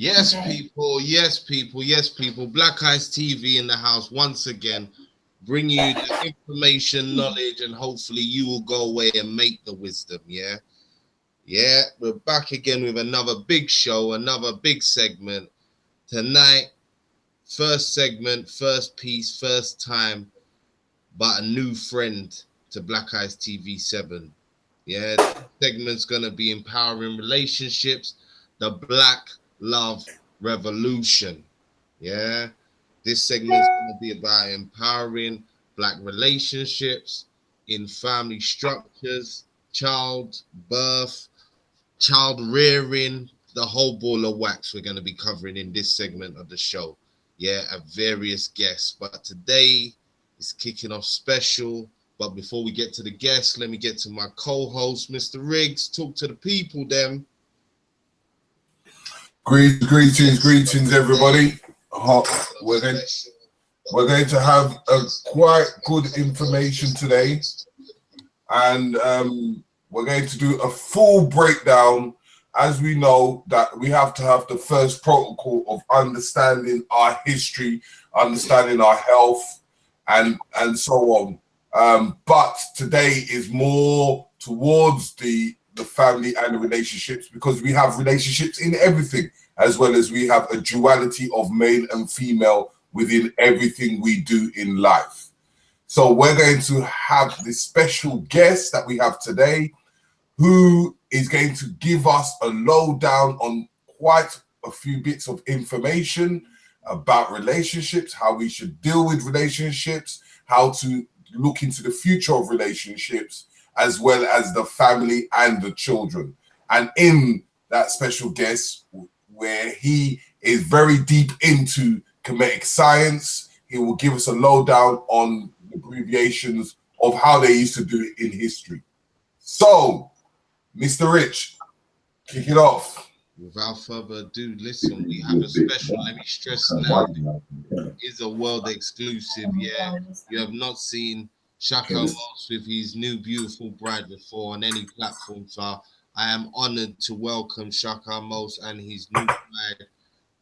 Yes, people. Yes, people. Yes, people. Black Eyes TV in the house once again, bring you the information, knowledge, and hopefully you will go away and make the wisdom. Yeah, yeah. We're back again with another big show, another big segment tonight. First segment, first piece, first time, but a new friend to Black Eyes TV 7. Yeah, this segment's gonna be empowering relationships, the Black Love Revolution. Yeah, this segment's gonna be about empowering Black relationships in family structures, child birth, child rearing, the whole ball of wax we're gonna be covering in this segment of the show. Yeah, at various guests, but today is kicking off special. But before we get to the guests, let me get to my co-host, Mr. Riggs. Talk to the people, them. Greetings, everybody. We're going to have a quite good information today, and we're going to do a full breakdown. As we know that we have to have the first protocol of understanding our history, understanding our health, and so on. But today is more towards the family and the relationships, because we have relationships in everything, as well as we have a duality of male and female within everything we do in life. So we're going to have this special guest that we have today, who is going to give us a lowdown on quite a few bits of information about relationships, how we should deal with relationships, how to look into the future of relationships, as well as the family and the children. And in that special guest, where he is very deep into comedic science, he will give us a lowdown on the abbreviations of how they used to do it in history. So, Mr. Rich, kick it off. Without further ado, listen, we have a special, let me stress now, it's a world exclusive. Yeah, you have not seen Shakka Ahmose with his new beautiful bride before on any platform, so I am honored to welcome Shakka Ahmose and his new bride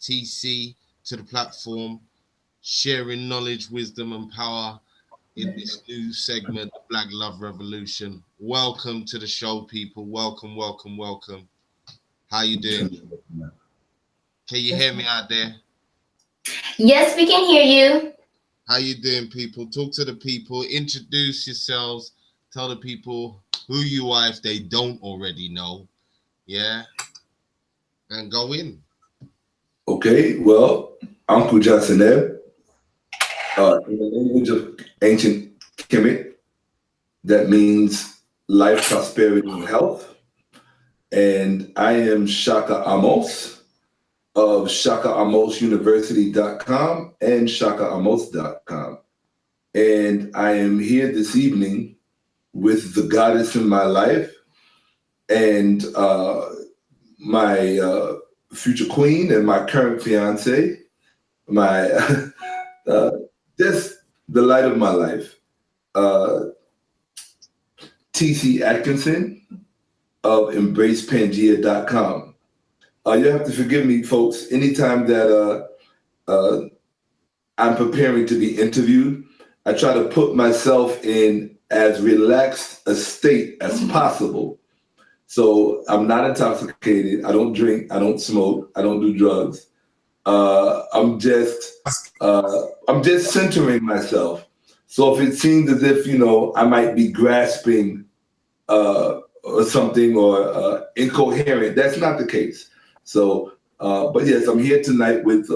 TC to the platform, sharing knowledge, wisdom, and power in this new segment, the Black Love Revolution. Welcome to the show, people. Welcome. How you doing? Can you hear me out there? Yes, we can hear you. How you doing, people? Talk to the people. Introduce yourselves. Tell the people who you are if they don't already know. Yeah? And go in. Okay, well, Uncle Johnson there. In the language of ancient Kemet, that means life, prosperity, and health. And I am Shakka Ahmose of ShakkaAhmoseUniversity.com and ShakkaAhmose.com. And I am here this evening with the goddess in my life and my future queen and my current fiance, my just the light of my life, TC Atkinson of EmbracePangea.com. You have to forgive me, folks. Anytime that I'm preparing to be interviewed, I try to put myself in as relaxed a state as possible. So I'm not intoxicated. I don't drink. I don't smoke. I don't do drugs. I'm just centering myself. So if it seems as if, I might be grasping or something or incoherent, that's not the case. So, but yes, I'm here tonight with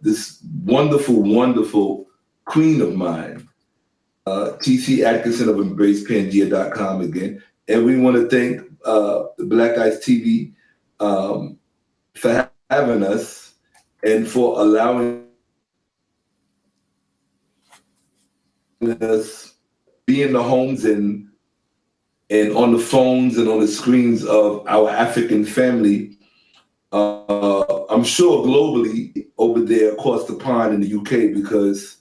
this wonderful queen of mine, TC Atkinson of EmbracePangea.com again, and we want to thank the Black Eyes TV for having us and for allowing us be in the homes and on the phones and on the screens of our African family. I'm sure globally over there across the pond in the UK, because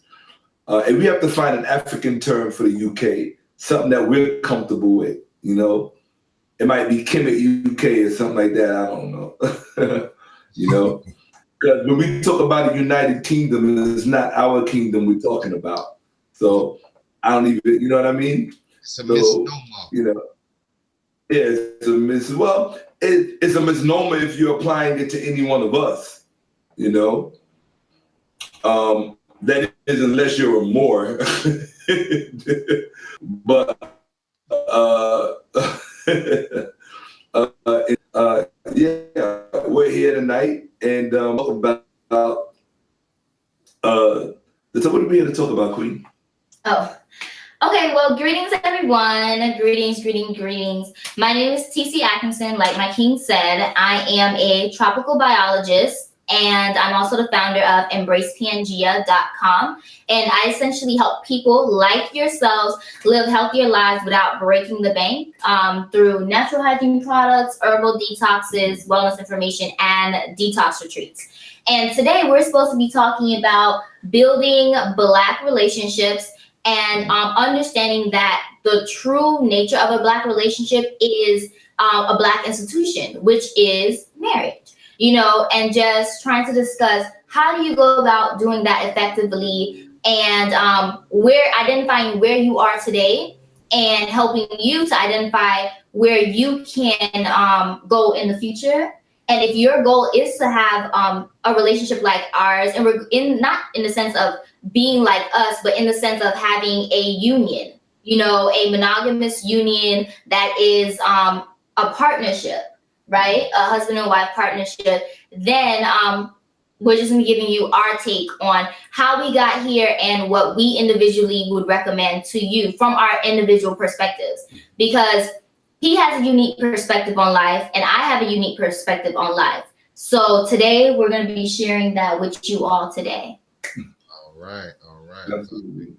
and we have to find an African term for the UK, something that we're comfortable with. It might be Kemet UK or something like that. I don't know. You know, because when we talk about a United Kingdom, it's not our kingdom we're talking about. So I don't even, you know what I mean? It's a So, misnomer. you know, yeah, it's a misnomer if you're applying it to any one of us, you know. That is, unless you're a Moor. But yeah, we're here tonight and talk about what are we here to talk about, Queen? Oh, okay. Well, greetings, everyone. Greetings. My name is TC Atkinson. Like my king said, I am a tropical biologist, and I'm also the founder of EmbracePangea.com. And I essentially help people like yourselves live healthier lives without breaking the bank through natural hygiene products, herbal detoxes, wellness information, and detox retreats. And today we're supposed to be talking about building Black relationships and understanding that the true nature of a Black relationship is a Black institution, which is marriage. You know, and just trying to discuss how do you go about doing that effectively, and where identifying where you are today and helping you to identify where you can go in the future. And if your goal is to have a relationship like ours, and we're not in the sense of being like us, but in the sense of having a union, you know, a monogamous union that is a partnership, right? A husband and wife partnership, then we're just gonna be giving you our take on how we got here and what we individually would recommend to you from our individual perspectives. Because he has a unique perspective on life and I have a unique perspective on life. So today we're gonna be sharing that with you all today. All right. Absolutely.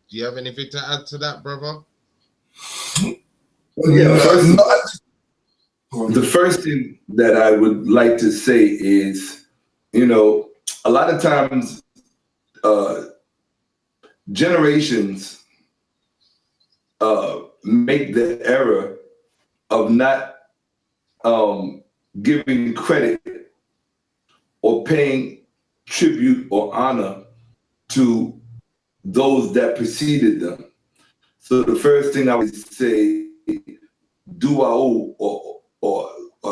Do you have anything to add to that, brother? The first thing that I would like to say is, you know, a lot of times generations make the error of not giving credit or paying tribute or honor to those that preceded them. So the first thing I would say, do I owe or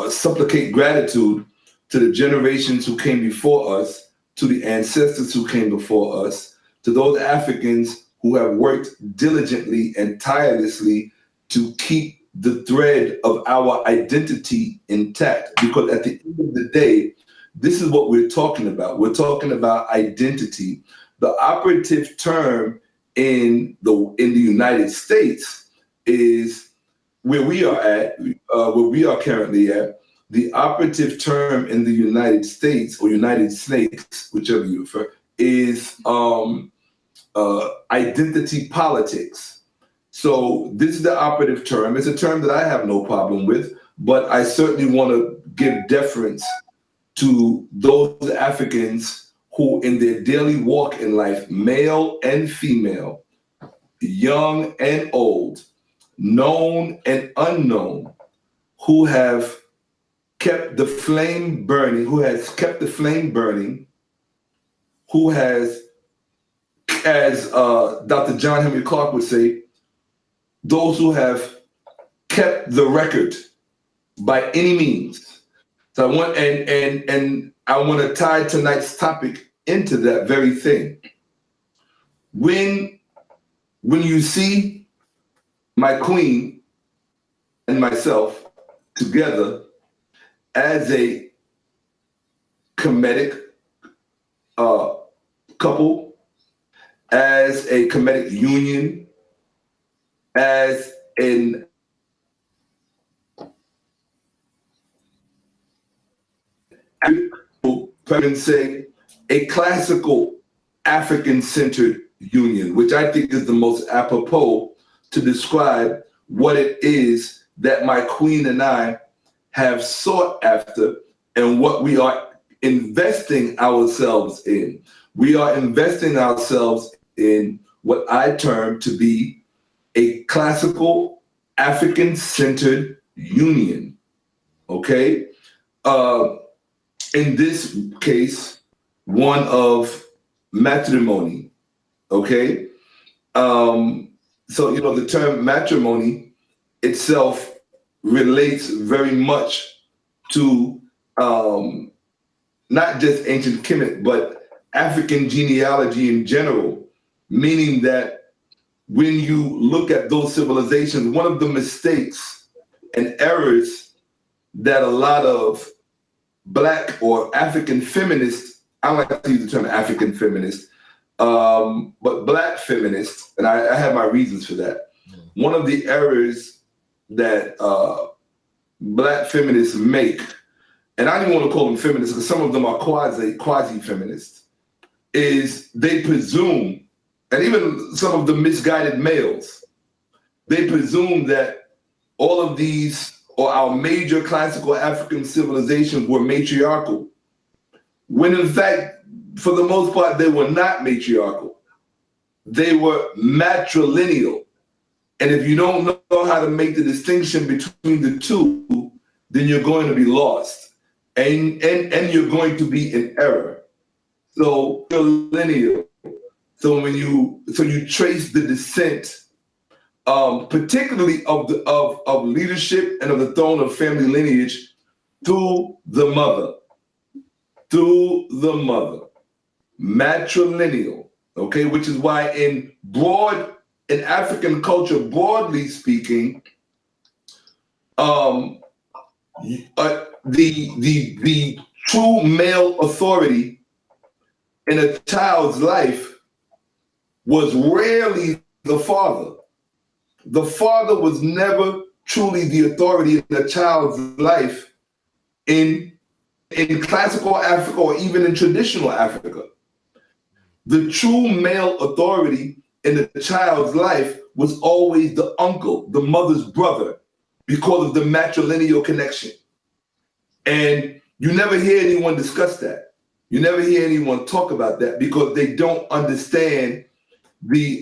supplicate gratitude to the generations who came before us, to the ancestors who came before us, to those Africans who have worked diligently and tirelessly to keep the thread of our identity intact. Because at the end of the day, this is what we're talking about. We're talking about identity. The operative term in the United States is where we are currently at. The operative term in the United States, or United Snakes, whichever you prefer, is identity politics. So this is the operative term. It's a term that I have no problem with, but I certainly want to give deference to those Africans who in their daily walk in life, male and female, young and old, known and unknown, who have kept the flame burning, who has, as Dr. John Henry Clark would say, those who have kept the record by any means. So I want to tie tonight's topic into that very thing. When you see my queen and myself together as a comedic couple, as a comedic union, as an say a classical African-centered union, which I think is the most apropos to describe what it is that my queen and I have sought after and what we are investing ourselves in. We are investing ourselves in what I term to be a classical African-centered union, okay? in this case, one of matrimony. Okay, so the term matrimony itself relates very much to not just ancient Kemet, but African genealogy in general, meaning that when you look at those civilizations, one of the mistakes and errors that a lot of Black or African feminists, I don't like to use the term African feminist, but Black feminists, and I have my reasons for that. One of the errors that Black feminists make, and I don't even want to call them feminists because some of them are quasi-feminists, is they presume, and even some of the misguided males, they presume that all of these, or our major classical African civilizations, were matriarchal, when in fact, for the most part, they were not matriarchal. They were matrilineal. And if you don't know how to make the distinction between the two, then you're going to be lost. And you're going to be in error. So lineal. So when you trace the descent, particularly of leadership and of the throne of family lineage, through the mother, matrilineal. Okay, which is why in African culture, broadly speaking, the true male authority in a child's life was rarely the father. The father was never truly the authority in a child's life in classical Africa or even in traditional Africa. The true male authority in a child's life was always the uncle, the mother's brother, because of the matrilineal connection. And you never hear anyone discuss that. You never hear anyone talk about that because they don't understand the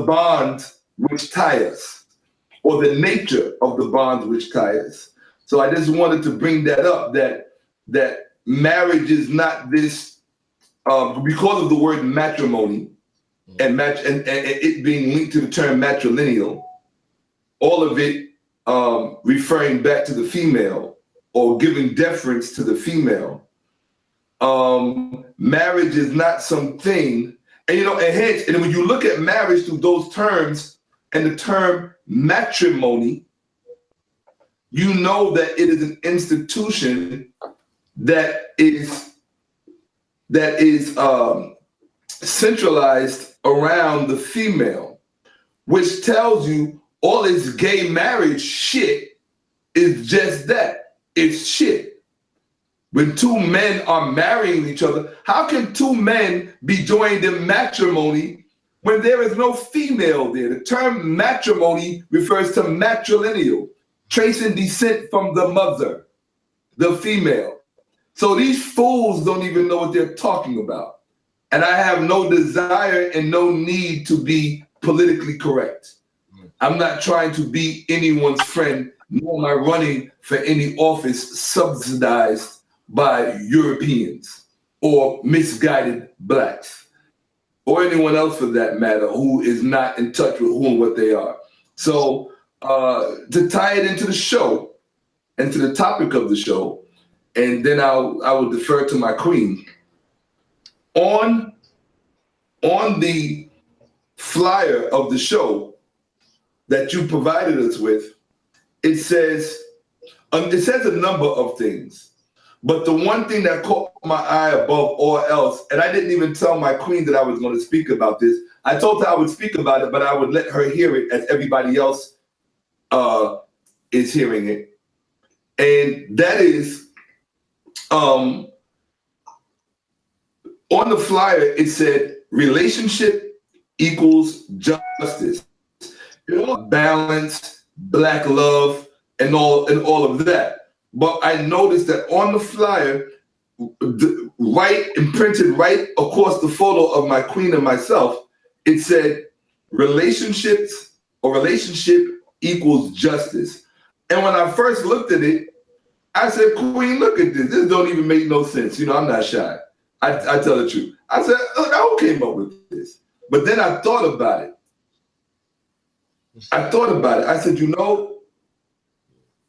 bonds which tie us, or the nature of the bonds which tie us. So I just wanted to bring that up, that marriage is not this, because of the word matrimony and it being linked to the term matrilineal, all of it referring back to the female or giving deference to the female. Marriage is not something, and hence, and when you look at marriage through those terms and the term matrimony, you know that it is an institution that is centralized around the female, which tells you all this gay marriage shit is just that. It's shit. When two men are marrying each other, how can two men be joined in matrimony when there is no female there? The term matrimony refers to matrilineal, tracing descent from the mother, the female. So these fools don't even know what they're talking about. And I have no desire and no need to be politically correct. I'm not trying to be anyone's friend, nor am I running for any office subsidized by Europeans or misguided Blacks or anyone else for that matter who is not in touch with who and what they are. So to tie it into the show and to the topic of the show, and then I will defer to my queen. On the flyer of the show that you provided us with, it says a number of things. But the one thing that caught my eye above all else, and I didn't even tell my queen that I was going to speak about this. I told her I would speak about it, but I would let her hear it as everybody else is hearing it. And that is, on the flyer, it said, relationship equals justice. Balance, Black love, and all of that. But I noticed that on the flyer, imprinted right across the photo of my queen and myself, it said relationship equals justice. And when I first looked at it, I said, Queen, look at this. This don't even make no sense. You know, I'm not shy. I tell the truth. I said, look, who came up with this? But then I thought about it. I said, you know,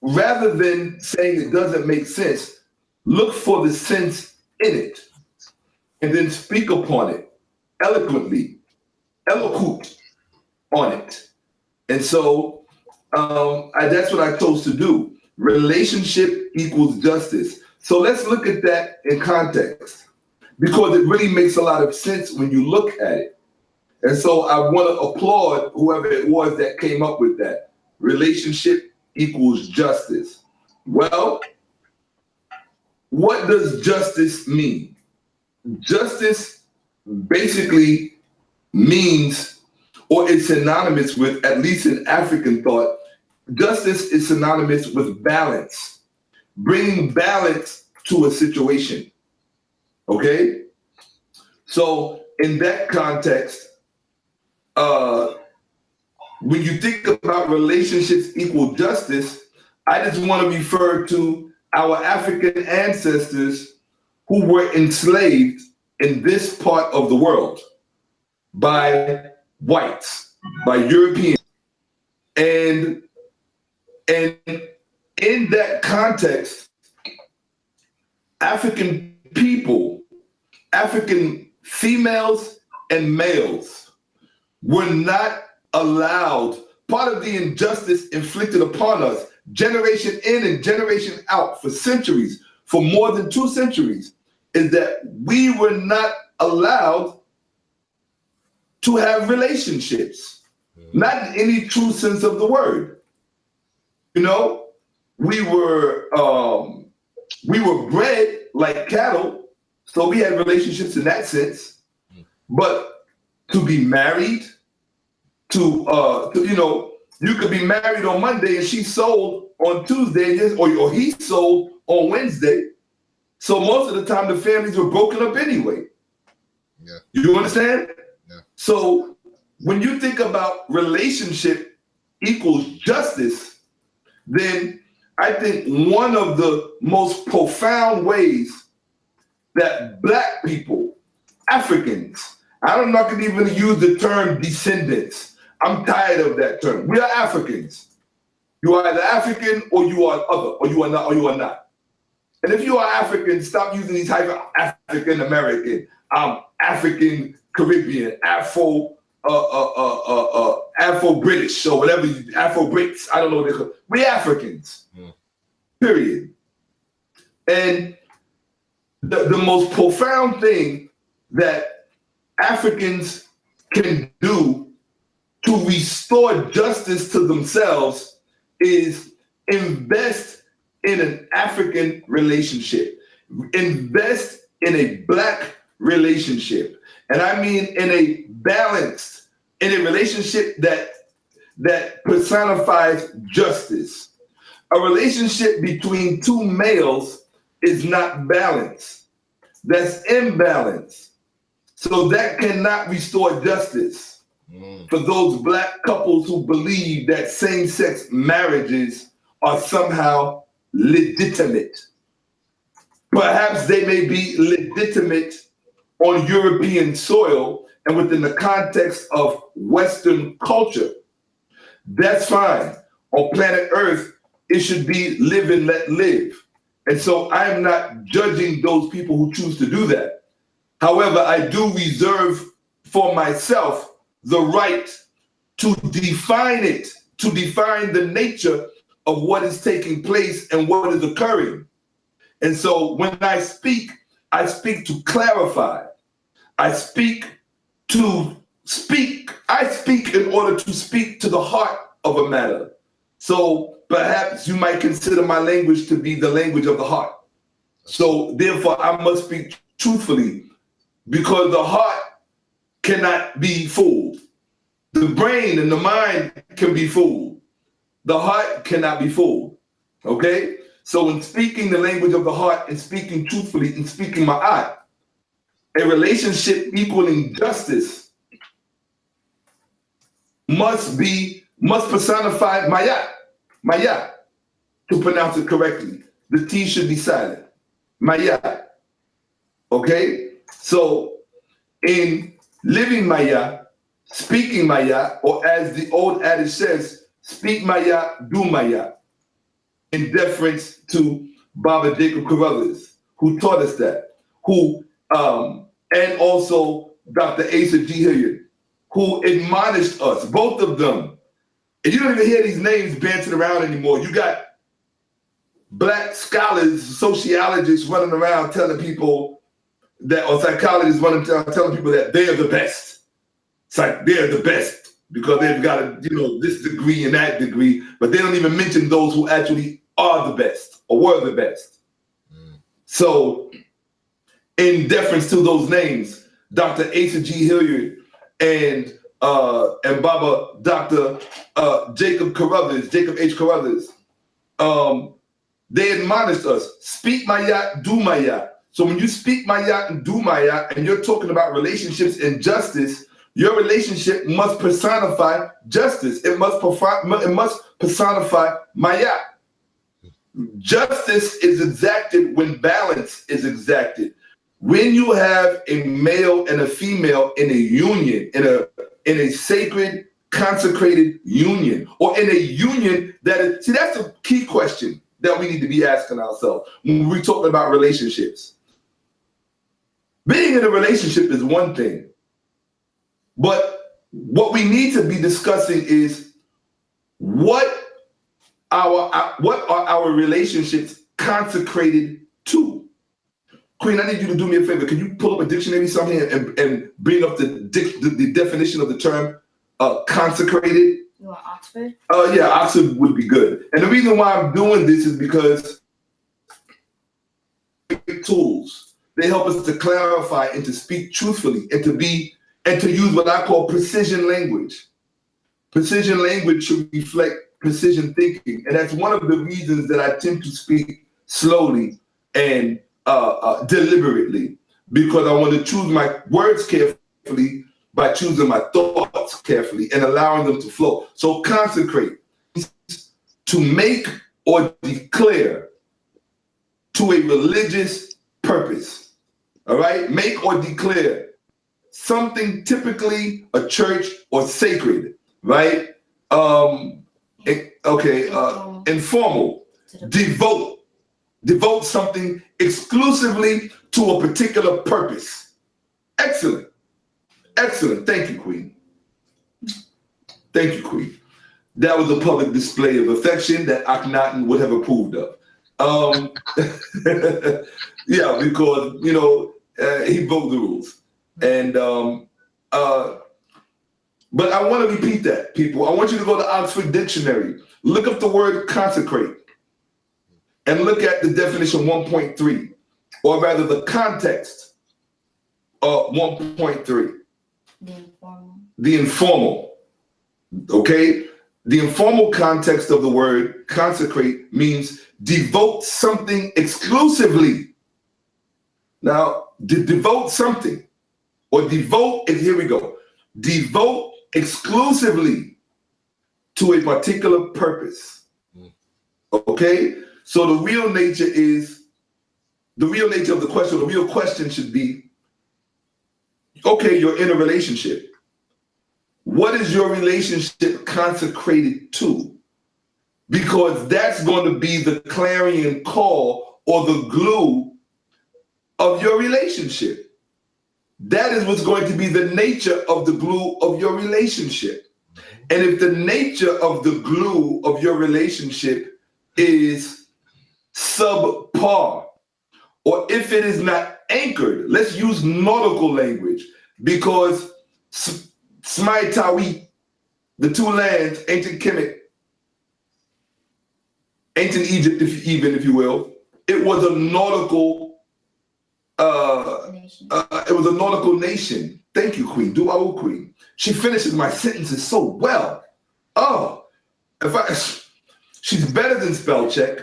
rather than saying it doesn't make sense, look for the sense in it and then speak upon it eloquently, eloquent on it. And so that's what I chose to do. Relationship equals justice. So let's look at that in context, because it really makes a lot of sense when you look at it. And so I want to applaud whoever it was that came up with that. Relationship equals justice. Well, what does justice mean? Justice basically means, or it's synonymous with, at least in African thought, justice is synonymous with balance, bringing balance to a situation. Okay? So in that context, when you think about relationships equal justice, I just want to refer to our African ancestors who were enslaved in this part of the world by whites, by Europeans. And in that context, African people, African females and males were not allowed. Part of the injustice inflicted upon us, generation in and generation out for centuries, for more than 2 centuries, is that we were not allowed to have relationships, not in any true sense of the word. You know, we were bred like cattle, so we had relationships in that sense. But to be married, to you know, you could be married on Monday and she sold on Tuesday, or he sold on Wednesday. So most of the time the families were broken up anyway. Yeah. You understand? Yeah. So when you think about relationship equals justice, then I think one of the most profound ways that Black people, Africans, I'm not going to even use the term descendants. I'm tired of that term. We are Africans. You are either African or you are other, or you are not, or you are not. And if you are African, stop using these type of African American, African Caribbean, Afro British, or whatever, Afro Brits. I don't know what they call. We Africans. Period. And the most profound thing that Africans can do to restore justice to themselves is invest in an African relationship, invest in a Black relationship. And I mean in a balanced, in a relationship that personifies justice. A relationship between 2 males is not balanced. That's imbalance. So that cannot restore justice for those Black couples who believe that same-sex marriages are somehow legitimate. Perhaps they may be legitimate on European soil and within the context of Western culture. That's fine. On planet Earth, it should be live and let live. And so I am not judging those people who choose to do that. However, I do reserve for myself the right to define it, to define the nature of what is taking place and what is occurring. And so when I speak to clarify. I speak in order to speak to the heart of a matter. So perhaps you might consider my language to be the language of the heart. So therefore I must speak truthfully, because the heart cannot be fooled. The brain and the mind can be fooled. The heart cannot be fooled. Okay? So in speaking the language of the heart and speaking truthfully and speaking my eye, a relationship equaling justice must personify Maya, to pronounce it correctly. the T should be silent. Maya. Okay? So in living Maya, speaking Maya, or as the old adage says, speak Maya, do Maya, in deference to Baba Jacob Carruthers, who taught us that, and also Dr. Asa G. Hilliard, who admonished us, both of them. And you don't even hear these names dancing around anymore. You got black scholars, sociologists running around telling people that, or psychologists running around telling people that they're the best. It's like they're the best because they've got this degree and that degree, but they don't even mention those who actually are the best or were the best. So in deference to those names, Dr. Asa G. Hilliard and Baba Dr. Jacob H. Carruthers, they admonished us, speak Maya, do Maya. So when you speak Maya and do Maya, and you're talking about relationships and justice, your relationship must personify justice. It must personify Maya. Justice is exacted when balance is exacted. When you have a male and a female in a union, in a sacred, consecrated union, or in a union that is, see, that's a key question that we need to be asking ourselves when we're talking about relationships. Being in a relationship is one thing, but what we need to be discussing is what are our relationships consecrated to? Queen, I need you to do me a favor. Can you pull up a dictionary somewhere and bring up the definition of the term consecrated? You want Oxford? Yeah, Oxford would be good. And the reason why I'm doing this is because tools, they help us to clarify and to speak truthfully and to use what I call precision language. Precision language should reflect precision thinking. And that's one of the reasons that I tend to speak slowly and deliberately, because I want to choose my words carefully by choosing my thoughts carefully and allowing them to flow. So consecrate, to make or declare to a religious purpose. All right? Make or declare something, typically a church or sacred, right? Informal. Devote something exclusively to a particular purpose. Excellent. Excellent. Thank you, Queen. Thank you, Queen. That was a public display of affection that Akhenaten would have approved of. Yeah, because, he broke the rules. And, but I want to repeat that, people. I want you to go to Oxford Dictionary, look up the word consecrate, and look at the definition 1.3, or rather the context of 1.3. The informal. Okay? The informal context of the word consecrate means devote something exclusively. Now, devote something, or devote, and here we go. Devote exclusively to a particular purpose. Okay? So the real nature of the question, the real question should be, okay, you're in a relationship. What is your relationship consecrated to? Because that's going to be the clarion call or the glue of your relationship. That is what's going to be the nature of the glue of your relationship. And if the nature of the glue of your relationship is subpar, or if it is not anchored, let's use nautical language, because Smaitawi, the two lands, ancient Kemet, ancient Egypt, if you will, it was a nautical nation. Thank you, Queen. Duawu, Queen. She finishes my sentences so well. Oh, she's better than spell check,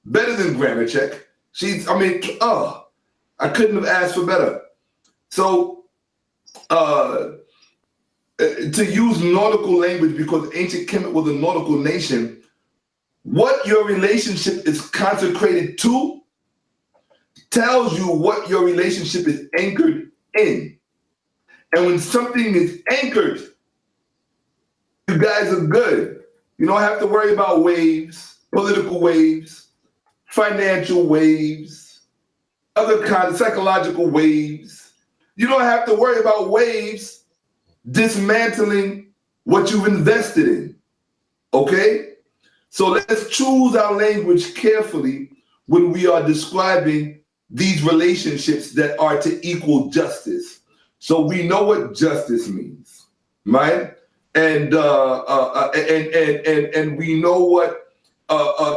better than grammar check. I couldn't have asked for better. So, to use nautical language, because ancient Kemet was a nautical nation, what your relationship is consecrated to tells you what your relationship is anchored in. And when something is anchored, you guys are good. You don't have to worry about waves, political waves, financial waves, other kinds of psychological waves. You don't have to worry about waves dismantling what you've invested in. Okay? So let's choose our language carefully when we are describing these relationships that are to equal justice. So we know what justice means, right? And we know what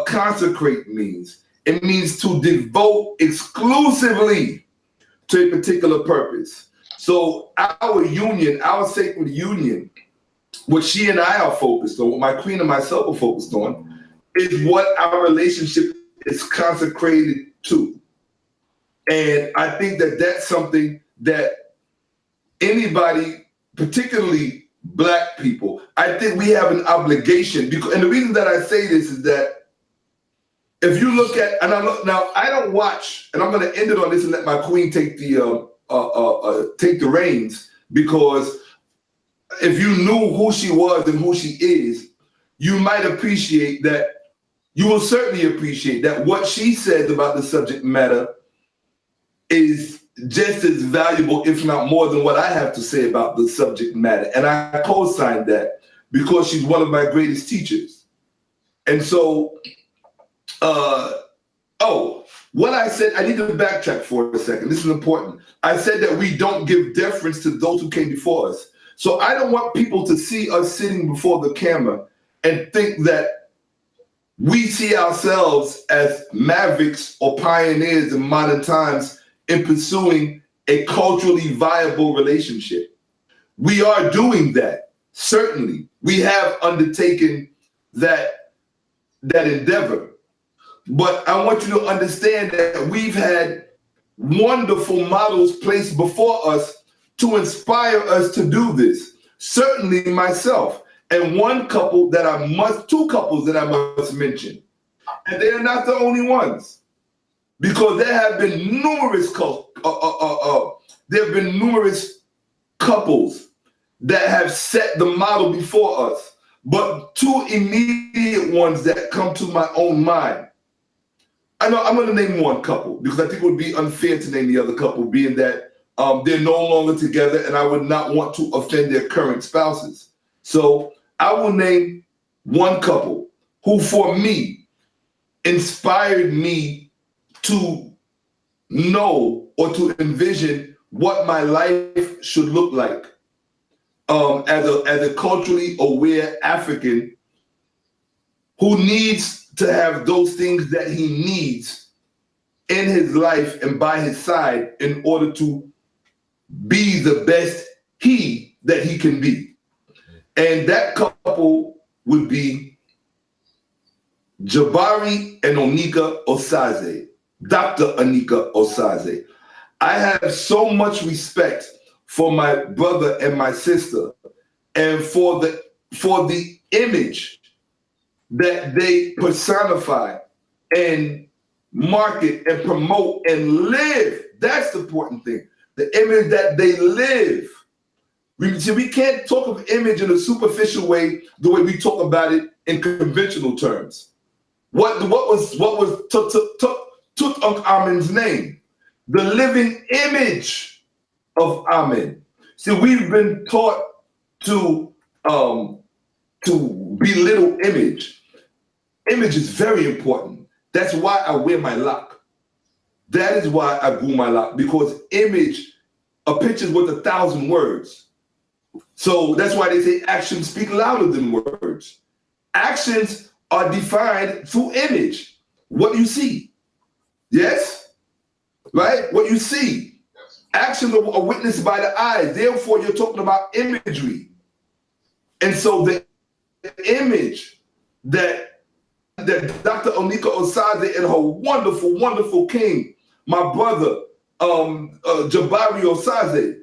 consecrate means. It means to devote exclusively to a particular purpose. So our union, our sacred union, what she and I are focused on, what my queen and myself are focused on, is what our relationship is consecrated to. And I think that that's something that anybody, particularly Black people, I think we have an obligation. Because, and the reason that I say this is that if you look at, and I don't watch, and I'm going to end it on this and let my queen take the reins, because if you knew who she was and who she is, you might appreciate that. You will certainly appreciate that what she says about the subject matter is just as valuable, if not more, than what I have to say about the subject matter. And I co-signed that because she's one of my greatest teachers. And so, what I said, I need to backtrack for a second. This is important. I said that we don't give deference to those who came before us. So I don't want people to see us sitting before the camera and think that we see ourselves as mavericks or pioneers in modern times in pursuing a culturally viable relationship. We are doing that, certainly. We have undertaken that endeavor. But I want you to understand that we've had wonderful models placed before us to inspire us to do this. Certainly myself. And two couples that I must mention. And they are not the only ones. Because there have been numerous couples that have set the model before us. But two immediate ones that come to my own mind. I know I'm going to name one couple because I think it would be unfair to name the other couple, being that they're no longer together and I would not want to offend their current spouses. So I will name one couple who, for me, inspired me to know or to envision what my life should look like as a culturally aware African who needs to have those things that he needs in his life and by his side in order to be the best he that he can be. And that couple would be Jabari and Onika Osaze, Dr. Onika Osaze. I have so much respect for my brother and my sister and for the image that they personify and market and promote and live. That's the important thing. The image that they live. We can't talk of image in a superficial way, the way we talk about it in conventional terms. What was Tutankhamun's name? The living image of Amen. See, we've been taught to belittle image. Image is very important. That's why I wear my lock. That is why I grew my lock, because image, a picture's worth 1,000 words. So that's why they say actions speak louder than words. Actions are defined through image. What you see. Yes? Right? What you see. Actions are witnessed by the eyes. Therefore, you're talking about imagery. And so the image that Dr. Onika Osaze and her wonderful, wonderful king, my brother, Jabari Osaze,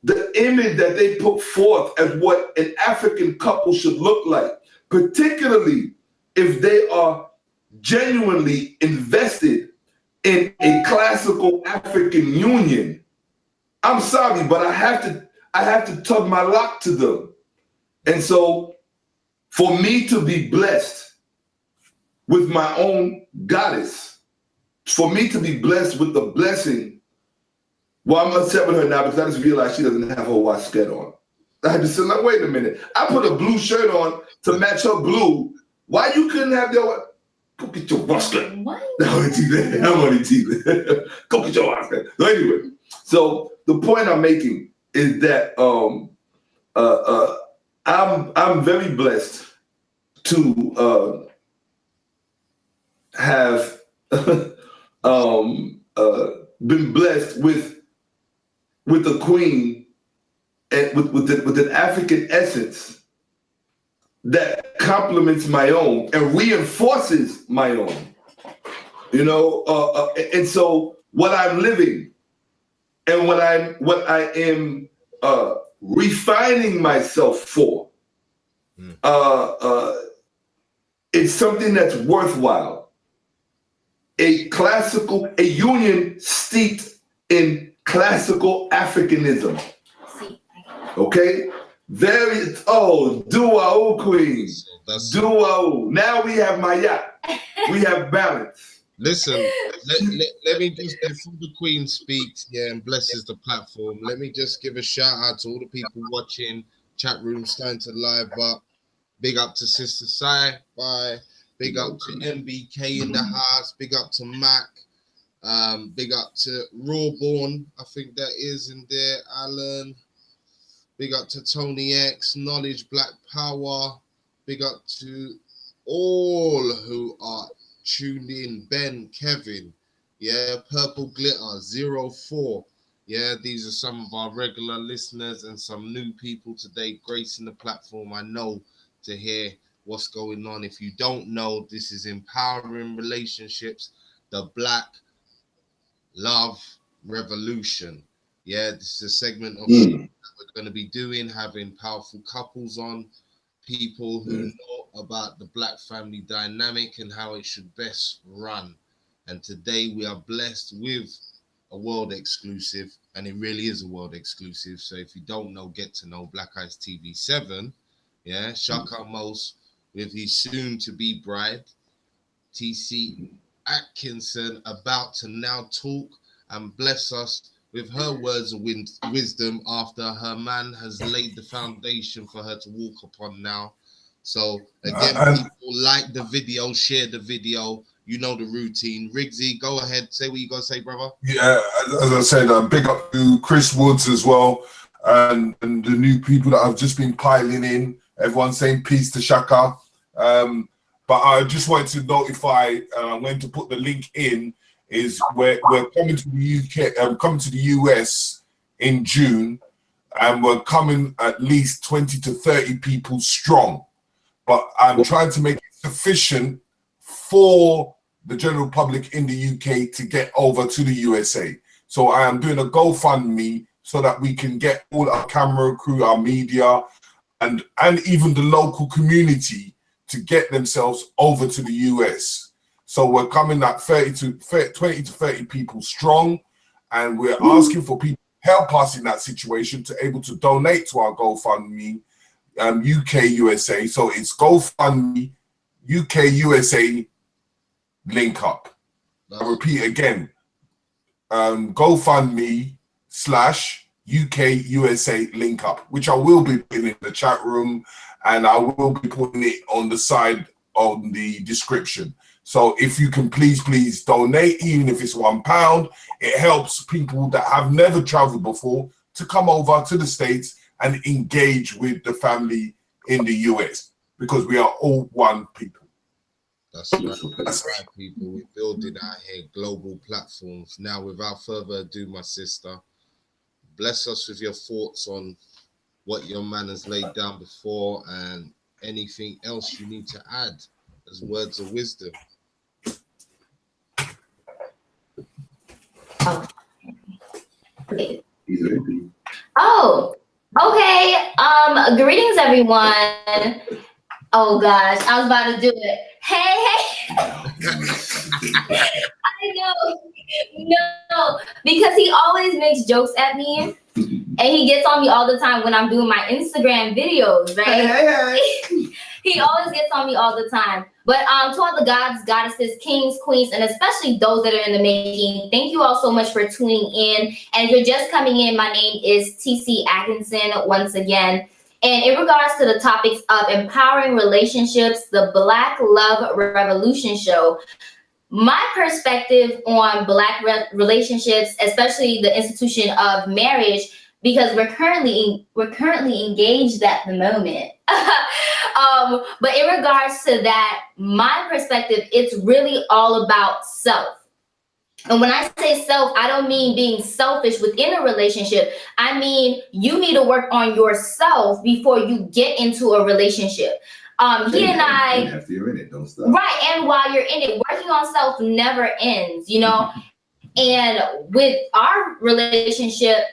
the image that they put forth as what an African couple should look like, particularly if they are genuinely invested in a classical African union. I'm sorry, but I have to tug my lock to them. And so for me to be blessed with my own goddess, for me to be blessed with the blessing, well, I'm upset with her now because I just realized she doesn't have her white skirt on. I had to say, like, wait a minute. I put a blue shirt on to match her blue. Why you couldn't have that? Go get your white skirt. What? I'm only teasing. Go get your white skirt. So anyway, so the point I'm making is that I'm very blessed to have been blessed with the queen and with an African essence that complements my own and reinforces my own. You know, and so what I'm living and what I am refining myself for, it's something that's worthwhile. A union steeped in classical Africanism. Okay? Duo queen. Duo. Now we have Maya. We have balance. Listen, let me just, before the Queen speaks, and blesses the platform, let me just give a shout out to all the people watching, chat room starting to live up. Big up to Sister Sci-Fi, big up to MBK in the house, big up to Mac, big up to Rawborn, I think that is in there, Alan, big up to Tony X, Knowledge Black Power, big up to all who are tuned in, Ben, Kevin, Purple Glitter 04, these are some of our regular listeners and some new people today gracing the platform. I know to hear what's going on. If you don't know, this is Empowering Relationships, the Black Love Revolution. This is a segment of that we're going to be doing, having powerful couples on, people who know about the Black family dynamic and how it should best run. And today we are blessed with a world exclusive, and it really is a world exclusive. So if you don't know, get to know Black Eyes TV 7. Shakka Ahmose with his soon-to-be bride, TC Atkinson, about to now talk and bless us with her words of wisdom after her man has laid the foundation for her to walk upon now. So again, people, like the video, share the video. You know the routine. Riggsy, go ahead. Say what you got to say, brother. Yeah, as I said, big up to Chris Woods as well, and the new people that have just been piling in. Everyone saying peace to Shakka. But I just wanted to notify, I'm going to put the link in, is we're coming to the UK, coming to the US in June, and we're coming at least 20 to 30 people strong. But I'm trying to make it sufficient for the general public in the UK to get over to the USA. So I am doing a GoFundMe so that we can get all our camera crew, our media, and even the local community to get themselves over to the US. So we're coming at 20 to 30 people strong, and we're asking for people to help us in that situation to able to donate to our GoFundMe, UK USA. So it's GoFundMe UK USA link up. I'll repeat again, GoFundMe /UK USA link up, which I will be putting in the chat room, and I will be putting it on the side of the description. So if you can please donate, even if it's £1, it helps people that have never traveled before to come over to the States and engage with the family in the US, because we are all one people. That's right, people. We're building out here global platforms. Now, without further ado, my sister, bless us with your thoughts on what your man has laid down before and anything else you need to add as words of wisdom. Oh, okay. Greetings, everyone. Oh gosh, I was about to do it. Hey. I know. No, because he always makes jokes at me. And he gets on me all the time when I'm doing my Instagram videos, right? Hey. He always gets on me all the time. But to all the gods, goddesses, kings, queens, and especially those that are in the making, thank you all so much for tuning in. And if you're just coming in, my name is TC Atkinson once again. And in regards to the topics of empowering relationships, the Black Love Revolution show, my perspective on Black relationships, especially the institution of marriage, because we're currently engaged at the moment. But in regards to that, my perspective, it's really all about self. And when I say self, I don't mean being selfish within a relationship. I mean, you need to work on yourself before you get into a relationship. He and I, after you're in it, don't stop. Right, and while you're in it, working on self never ends, you know. And with our relationship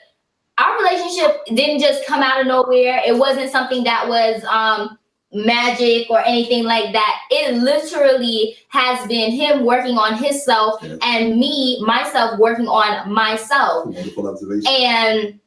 didn't just come out of nowhere. It wasn't something that was magic or anything like that. It literally has been him working on himself, yes, and myself working on myself. Wonderful observation. And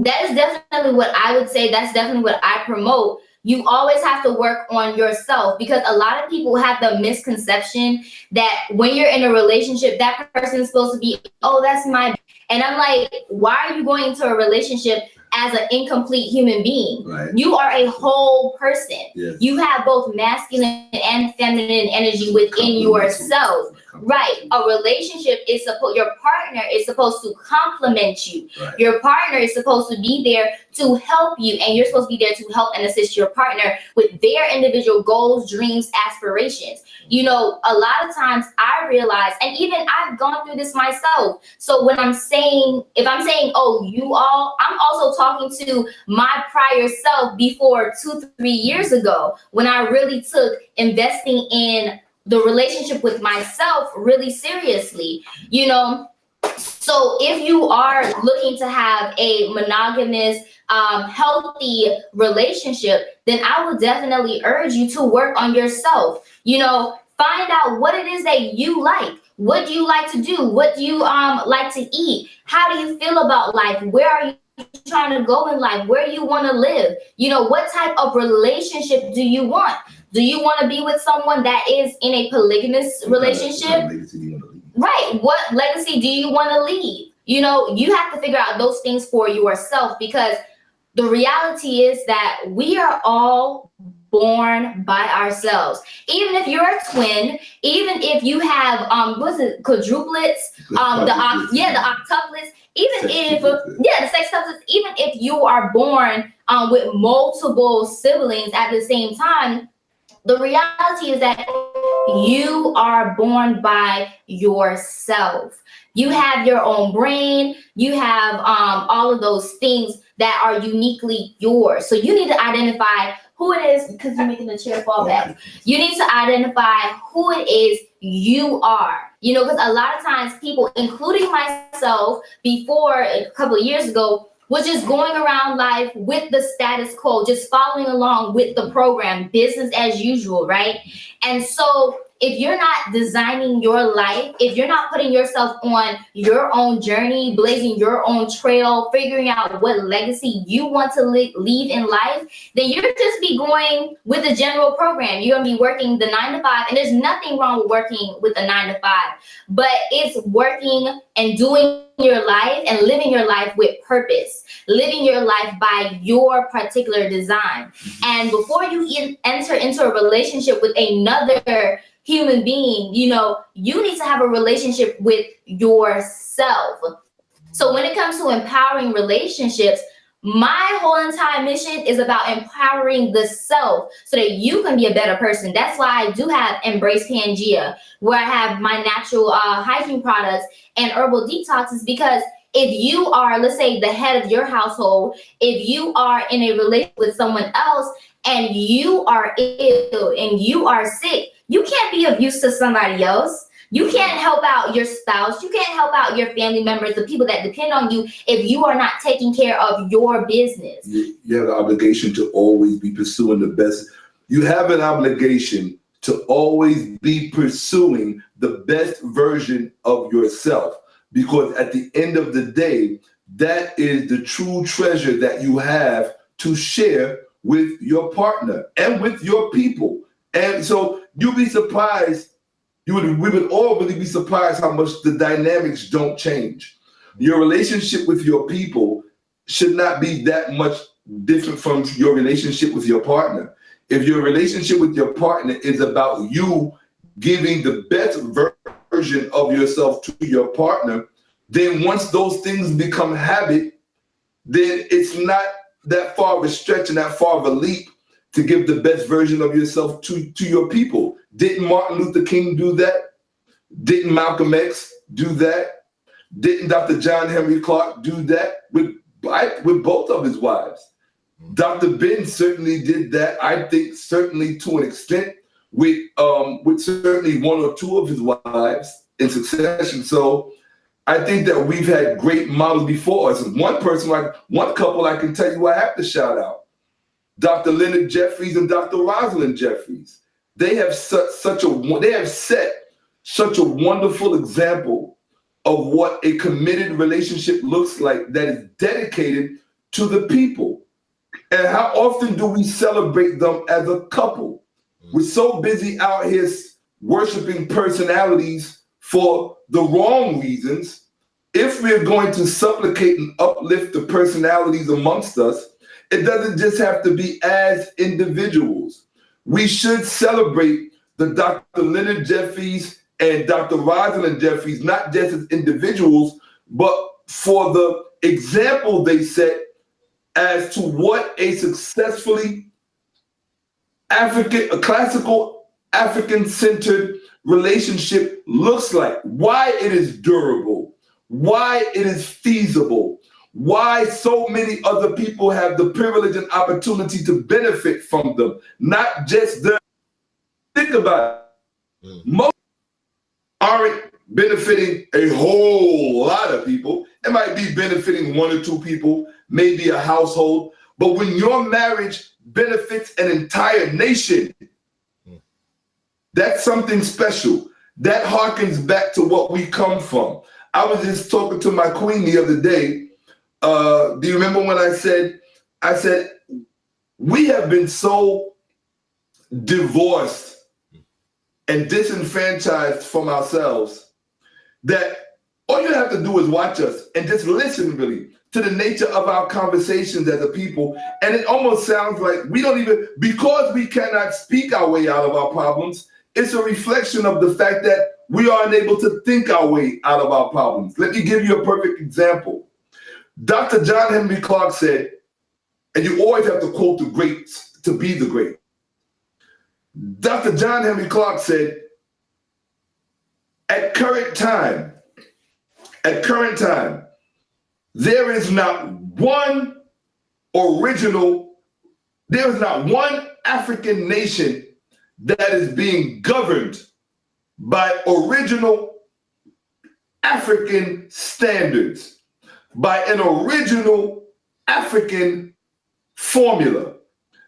that is definitely what I would say. That's definitely what I promote. You always have to work on yourself, because a lot of people have the misconception that when you're in a relationship, that person is supposed to be, oh, that's my, and I'm like, why are you going into a relationship as an incomplete human being? Right. You are a whole person. Yes. You have both masculine and feminine energy within yourself. Right. A relationship is your partner is supposed to complement you. Right. Your partner is supposed to be there to help you, and you're supposed to be there to help and assist your partner with their individual goals, dreams, aspirations. You know, a lot of times I realize, and even I've gone through this myself. So when if I'm saying, oh, you all, I'm also talking to my prior self before 2-3 years ago, when I really took investing in the relationship with myself really seriously, you know. So if you are looking to have a monogamous, healthy relationship, then I would definitely urge you to work on yourself. You know, find out what it is that you like. What do you like to do? What do you like to eat? How do you feel about life? Where are you trying to go in life? Where do you want to live? You know, what type of relationship do you want? Do you want to be with someone that is in a polygamous relationship? Right. What legacy do you want to leave? You know, you have to figure out those things for yourself, because the reality is that we are all born by ourselves. Even if you're a twin, even if you have quadruplets, the octuplets, even if the sextuplets, even if you are born with multiple siblings at the same time, the reality is that you are born by yourself. You have your own brain. You have all of those things that are uniquely yours. So you need to identify who it is, because you're making the chair fall back. You need to identify who it is you are. You know, because a lot of times people, including myself, before a couple of years ago, was just going around life with the status quo, just following along with the program, business as usual, right? And so if you're not designing your life, if you're not putting yourself on your own journey, blazing your own trail, figuring out what legacy you want to leave in life, then you're just be going with the general program. You're going to be working the 9 to 5, and there's nothing wrong with working with the 9 to 5, but it's working and doing your life and living your life with purpose, living your life by your particular design. And before you enter into a relationship with another human being, you know, you need to have a relationship with yourself. So when it comes to empowering relationships, my whole entire mission is about empowering the self so that you can be a better person. That's why I do have Embrace Pangea, where I have my natural hygiene products and herbal detoxes, because if you are, let's say, the head of your household, if you are in a relationship with someone else and you are ill and you are sick, you can't be of use to somebody else. You can't help out your spouse. You can't help out your family members, the people that depend on you, if you are not taking care of your business. You have an obligation to always be pursuing the best. You have an obligation to always be pursuing the best version of yourself, because at the end of the day, that is the true treasure that you have to share with your partner and with your people. And so you'll be surprised, we would all really be surprised how much the dynamics don't change. Your relationship with your people should not be that much different from your relationship with your partner. If your relationship with your partner is about you giving the best version of yourself to your partner, then once those things become habit, then it's not that far of a stretch and that far of a leap to give the best version of yourself to your people. Didn't Martin Luther King do that? Didn't Malcolm X do that? Didn't Dr. John Henry Clark do that with both of his wives? Dr. Ben certainly did that. I think certainly to an extent with certainly one or two of his wives in succession. So I think that we've had great models before us. One couple I can tell you I have to shout out, Dr. Leonard Jeffries and Dr. Rosalind Jeffries. They have set such a wonderful example of what a committed relationship looks like that is dedicated to the people. And how often do we celebrate them as a couple? We're so busy out here worshiping personalities for the wrong reasons. If we're going to supplicate and uplift the personalities amongst us, it doesn't just have to be as individuals. We should celebrate the Dr. Leonard Jeffries and Dr. Rosalind Jeffries, not just as individuals, but for the example they set as to what a successfully a classical African-centered relationship looks like, why it is durable, why it is feasible, why so many other people have the privilege and opportunity to benefit from them, not just them. Think about it. Most aren't benefiting a whole lot of people. It might be benefiting one or two people, maybe a household, but when your marriage benefits an entire nation, that's something special. That harkens back to what we come from. I was just talking to my queen the other day. Do you remember when I said, we have been so divorced and disenfranchised from ourselves that all you have to do is watch us and just listen really to the nature of our conversations as a people. And it almost sounds like we don't even, because we cannot speak our way out of our problems, it's a reflection of the fact that we are unable to think our way out of our problems. Let me give you a perfect example. Dr. John Henry Clark said, and you always have to quote the greats to be the great. Dr. John Henry Clark said, at current time, there is not one African nation that is being governed by original African standards, by an original African formula.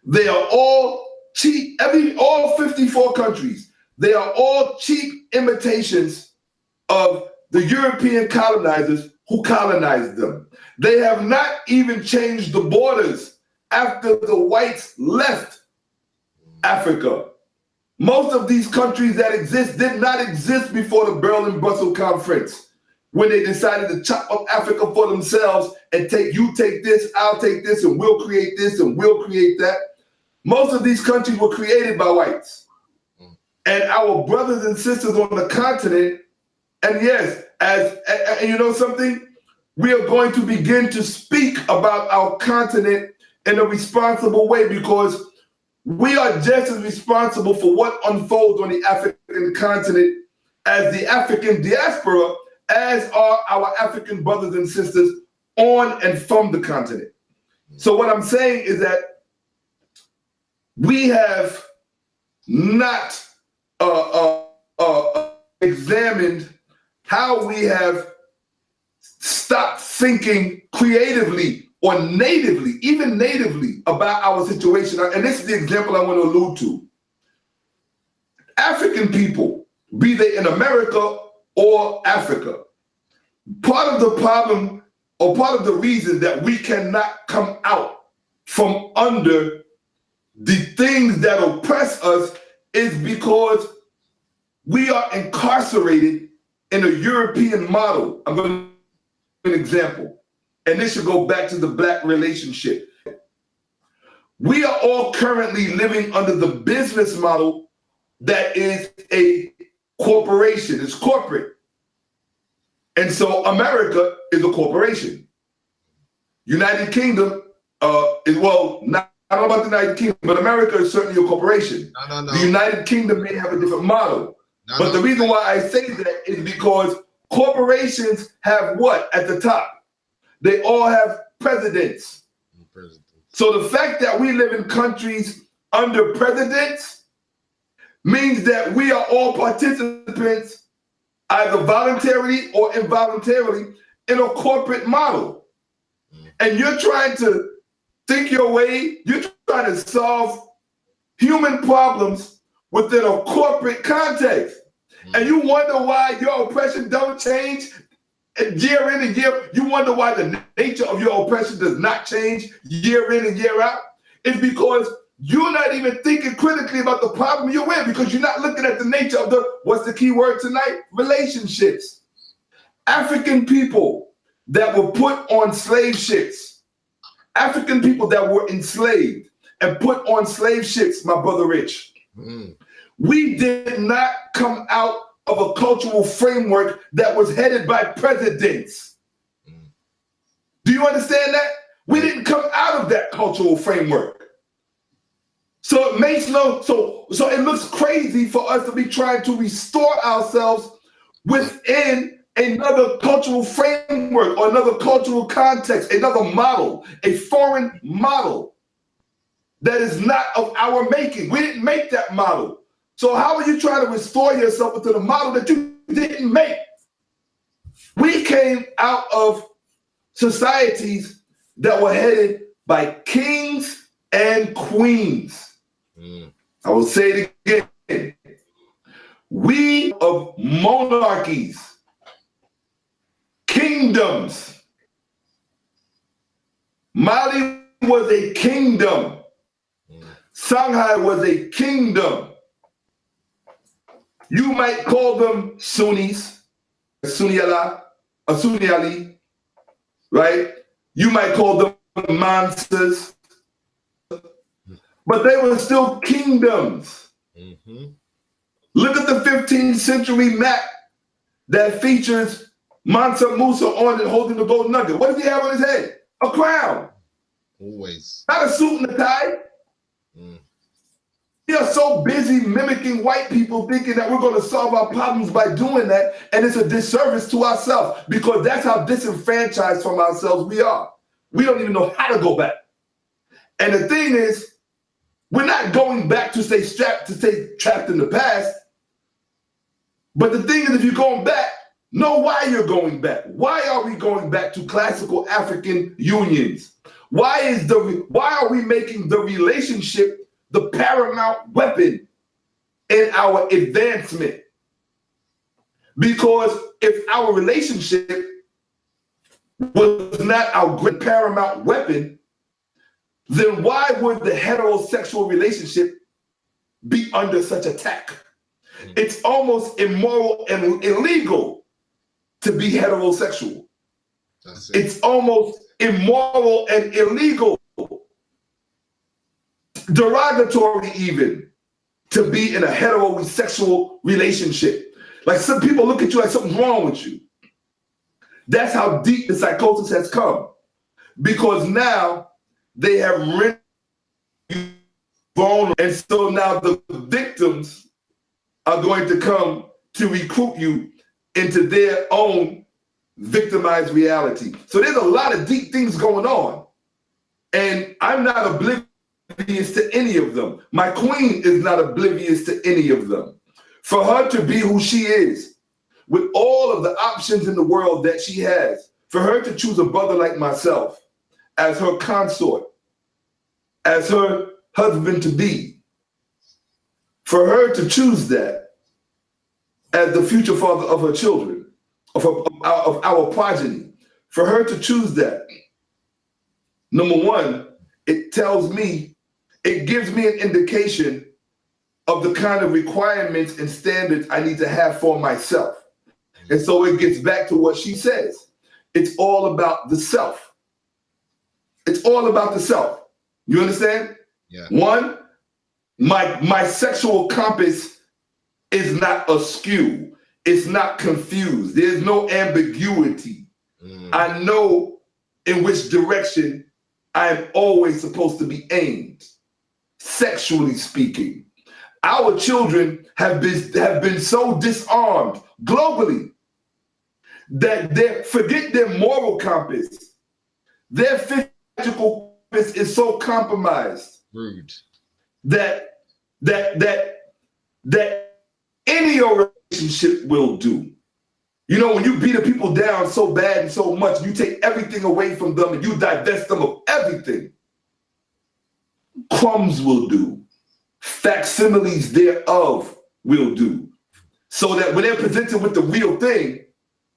They are all cheap, all 54 countries, they are all cheap imitations of the European colonizers who colonized them. They have not even changed the borders after the whites left Africa. Most of these countries that exist did not exist before the Berlin-Brussels Conference, when they decided to chop up Africa for themselves and you take this, I'll take this, and we'll create this and we'll create that. Most of these countries were created by whites. And our brothers and sisters on the continent, and yes, and you know something? We are going to begin to speak about our continent in a responsible way, because we are just as responsible for what unfolds on the African continent as the African diaspora, as are our African brothers and sisters on and from the continent. So what I'm saying is that we have not examined how we have stopped thinking creatively or natively, even natively, about our situation. And this is the example I want to allude to. African people, be they in America or Africa, part of the problem or part of the reason that we cannot come out from under the things that oppress us is because we are incarcerated in a European model. I'm going to give an example, and this should go back to the Black relationship. We are all currently living under the business model that is a corporation, it's corporate. And so America is a corporation. United Kingdom is, well, not, I don't know about the United Kingdom, but America is certainly a corporation. No. The United Kingdom may have a different model. But the reason why I say that is because corporations have what at the top? They all have presidents. So the fact that we live in countries under presidents means that we are all participants, either voluntarily or involuntarily, in a corporate model. And you're trying to think your way, you're trying to solve human problems within a corporate context. And you wonder why your oppression don't change year in and year. You wonder why the nature of your oppression does not change year in and year out. It's because you're not even thinking critically about the problem you're in, because you're not looking at the nature of the, what's the key word tonight? Relationships. African people that were put on slave ships, African people that were enslaved and put on slave ships, my brother Rich, we did not come out of a cultural framework that was headed by presidents. Do you understand that? We didn't come out of that cultural framework. So it makes so it looks crazy for us to be trying to restore ourselves within another cultural framework or another cultural context, another model, a foreign model that is not of our making. We didn't make that model. So how are you trying to restore yourself into the model that you didn't make? We came out of societies that were headed by kings and queens. I will say it again. We of monarchies, kingdoms. Mali was a kingdom. Shanghai was a kingdom. You might call them Sunnis, Sunni Allah, or Sunni Ali, right? You might call them Mansas, but they were still kingdoms. Look at the 15th century map that features Mansa Musa on it holding the gold nugget. What does he have on his head? A crown. Always. Not a suit and a tie. We are so busy mimicking white people thinking that we're going to solve our problems by doing that, and it's a disservice to ourselves because that's how disenfranchised from ourselves we are. We don't even know how to go back. And the thing is, we're not going back to stay trapped in the past. But the thing is, if you're going back, know why you're going back. Why are we going back to classical African unions? Why are we making the relationship the paramount weapon in our advancement? Because if our relationship was not our great paramount weapon, then why would the heterosexual relationship be under such attack? It's almost immoral and illegal to be heterosexual. It's almost immoral and illegal, derogatory even, to be in a heterosexual relationship. Like some people look at you like something's wrong with you. That's how deep the psychosis has come. Because now they have rendered you vulnerable. And so now the victims are going to come to recruit you into their own victimized reality. So there's a lot of deep things going on. And I'm not oblivious to any of them. My queen is not oblivious to any of them. For her to be who she is, with all of the options in the world that she has, for her to choose a brother like myself as her consort, as her husband to be, For her to choose that as the future father of her children, of our progeny, for her to choose that, number one, it tells me, it gives me an indication of the kind of requirements and standards I need to have for myself. And so it gets back to what she says. It's all about the self. It's all about the self. You understand? Yeah. One, my sexual compass is not askew. It's not confused. There's no ambiguity. I know in which direction I'm always supposed to be aimed, sexually speaking. Our children have been so disarmed globally that they forget their moral compass. Their physical compass is so compromised. Rude. That any relationship will do. You know, when you beat the people down so bad and so much, you take everything away from them and you divest them of everything. Crumbs will do. Facsimiles thereof will do. So that when they're presented with the real thing,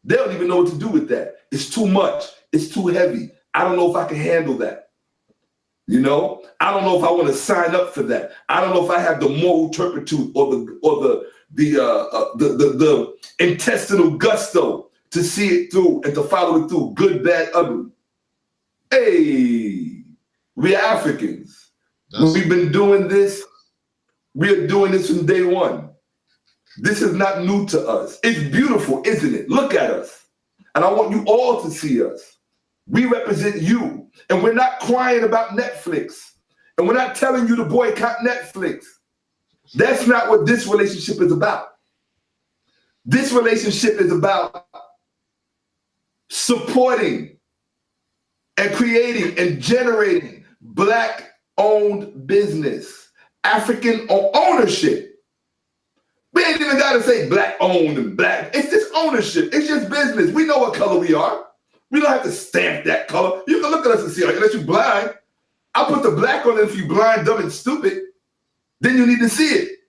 they don't even know what to do with that. It's too much. It's too heavy. I don't know if I can handle that. You know, I don't know if I want to sign up for that. I don't know if I have the moral turpitude or the intestinal gusto to see it through and to follow it through, good, bad, ugly. Hey, we're Africans. We've been doing this. We're doing this from day one. This is not new to us. It's beautiful, isn't it? Look at us. And I want you all to see us. We represent you. And we're not crying about Netflix. And we're not telling you to boycott Netflix. That's not what this relationship is about. This relationship is about supporting and creating and generating Black-owned business, African ownership. We ain't even got to say Black-owned and Black. It's just ownership. It's just business. We know what color we are. We don't have to stamp that color. You can look at us and see, unless you're blind. I'll put the black on it if you're blind, dumb, and stupid. Then you need to see it.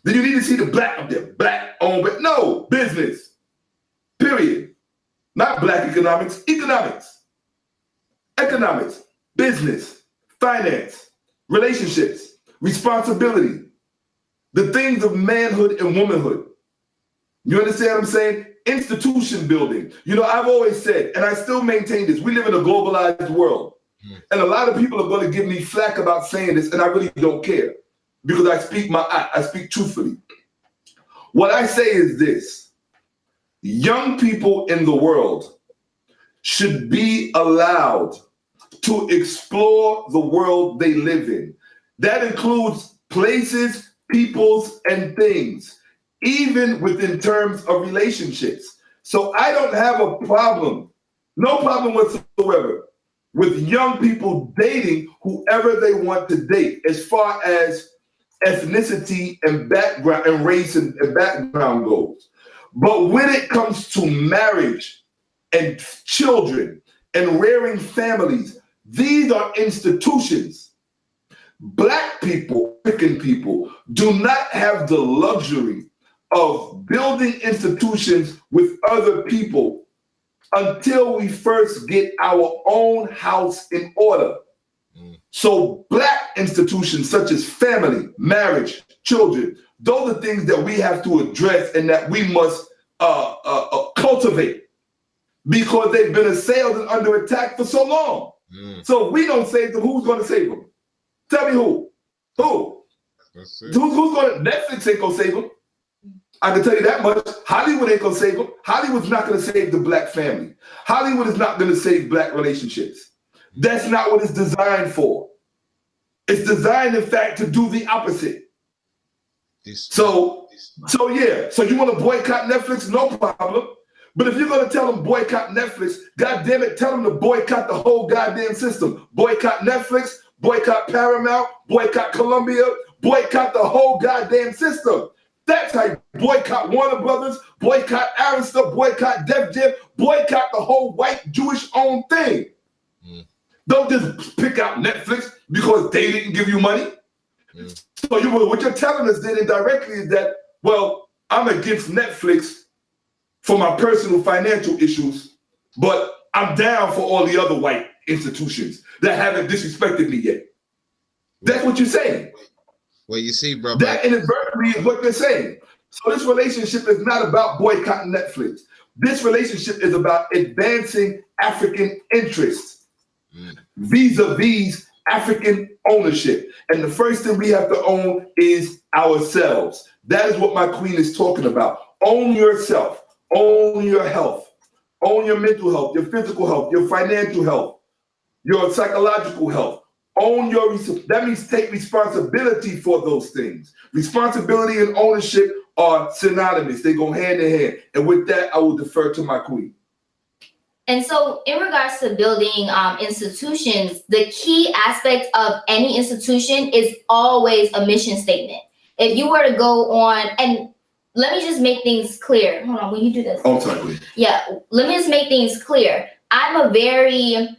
Then you need to see the black up there. Black-owned, but no, business. Period. Not Black economics. Economics. Economics. Business. Finance. Relationships. Responsibility. The things of manhood and womanhood. You understand what I'm saying? Institution building. You know, I've always said, and I still maintain this, we live in a globalized world. And a lot of people are going to give me flack about saying this, and I really don't care because I speak truthfully. What I say is this: young people in the world should be allowed to explore the world they live in. That includes places, peoples, and things, even within terms of relationships. So I don't have a problem, no problem whatsoever, with young people dating whoever they want to date as far as ethnicity and background and race and background goes. But when it comes to marriage and children and rearing families, these are institutions. Black people, African people, do not have the luxury of building institutions with other people until we first get our own house in order. So Black institutions such as family, marriage, children, those are things that we have to address and that we must cultivate because they've been assailed and under attack for so long. So if we don't save them, who's going to save them? Tell me who? Who? Who's going to? Netflix ain't going to save them. I can tell you that much. Hollywood ain't going to save them. Hollywood's not going to save the Black family. Hollywood is not going to save Black relationships. That's not what it's designed for. It's designed, in fact, to do the opposite. So you want to boycott Netflix? No problem. But if you're going to tell them boycott Netflix, God damn it, tell them to boycott the whole goddamn system. Boycott Netflix, boycott Paramount, boycott Columbia, boycott the whole goddamn system. That's how you boycott Warner Brothers, boycott Arista, boycott Def Jam, boycott the whole white Jewish-owned thing. Don't just pick out Netflix because they didn't give you money. So what you're telling us then indirectly is that, well, I'm against Netflix for my personal financial issues, but I'm down for all the other white institutions that haven't disrespected me yet. That's what you're saying. Well, you see, brother. That inadvertently is what they're saying. So this relationship is not about boycotting Netflix. This relationship is about advancing African interests vis-a-vis African ownership. And the first thing we have to own is ourselves. That is what my queen is talking about. Own yourself, own your health, own your mental health, your physical health, your financial health, your psychological health. Own your, that means take responsibility for those things. Responsibility and ownership are synonymous. They go hand in hand. And with that, I will defer to my queen. And so in regards to building institutions, the key aspect of any institution is always a mission statement. If you were to go on, and let me just make things clear. Hold on, will you do this? Oh, sorry. Yeah, let me just make things clear. I'm a very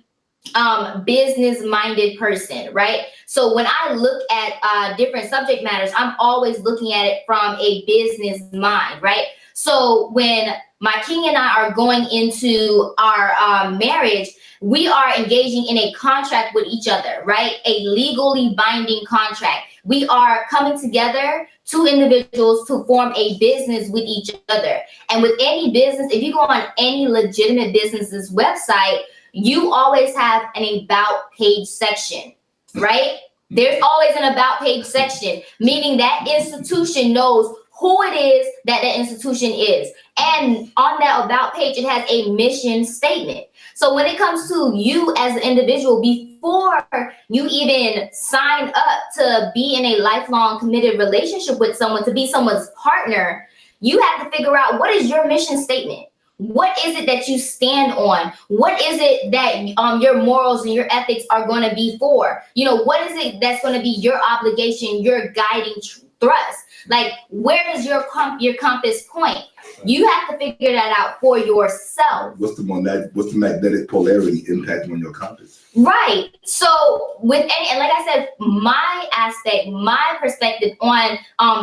business-minded person, right? So when I look at different subject matters, I'm always looking at it from a business mind, right? So when my king and I are going into our marriage, we are engaging in a contract with each other, right? A legally binding contract. We are coming together, two individuals, to form a business with each other. And with any business, if you go on any legitimate business's website, you always have an about page section, right? There's always an about page section, meaning that institution knows who it is that the institution is. And on that about page, it has a mission statement. So when it comes to you as an individual, before you even sign up to be in a lifelong committed relationship with someone, to be someone's partner, you have to figure out, what is your mission statement? What is it that you stand on? What is it that your morals and your ethics are going to be for? You know, what is it that's going to be your obligation, your guiding thrust? Like, where does your compass point? You have to figure that out for yourself. What's the magnetic polarity impact on your compass? Right. So with any, and like I said, my aspect, my perspective on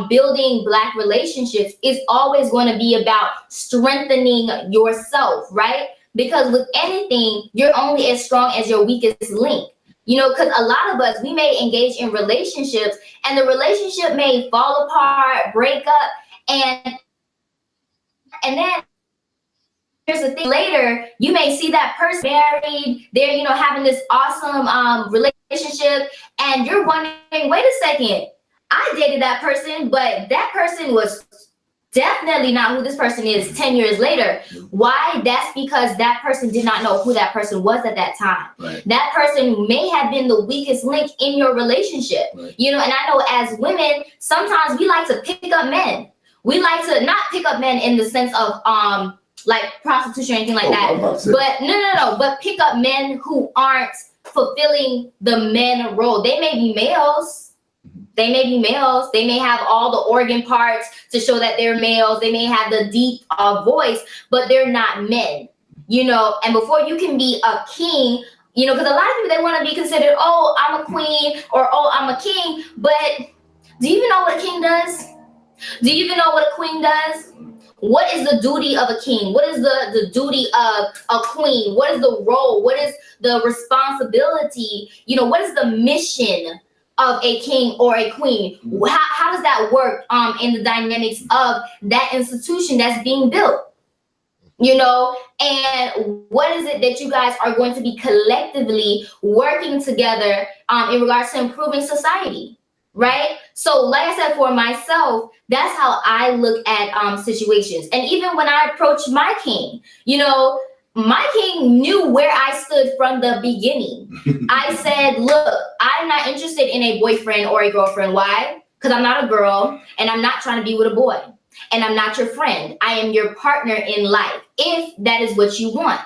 building Black relationships is always going to be about strengthening yourself, right? Because with anything, you're only as strong as your weakest link. You know, because a lot of us, we may engage in relationships and the relationship may fall apart, break up, and then here's the thing, later, you may see that person married, they're, you know, having this awesome relationship, and you're wondering, wait a second, I dated that person, but that person was definitely not who this person is 10 years later. Why? That's because that person did not know who that person was at that time. Right. That person may have been the weakest link in your relationship. Right. You know, and I know as women, sometimes we like to pick up men. We like to not pick up men in the sense of like prostitution or anything like that. But no, but pick up men who aren't fulfilling the men role. They may be males. They may be males. They may have all the organ parts to show that they're males. They may have the deep voice, but they're not men, you know. And before you can be a king, you know, because a lot of people, they want to be considered, oh, I'm a queen, or oh, I'm a king. But do you even know what a king does? Do you even know what a queen does? What is the duty of a king? What is the duty of a queen? What is the role? What is the responsibility? You know, what is the mission of a king or a queen? How does that work in the dynamics of that institution that's being built? You know, and what is it that you guys are going to be collectively working together in regards to improving society, right? So like I said, for myself, that's how I look at situations. And even when I approached my king, you know, my king knew where I stood from the beginning. I said, look, I'm not interested in a boyfriend or a girlfriend. Why? Because I'm not a girl and I'm not trying to be with a boy. And I'm not your friend. I am your partner in life, if that is what you want.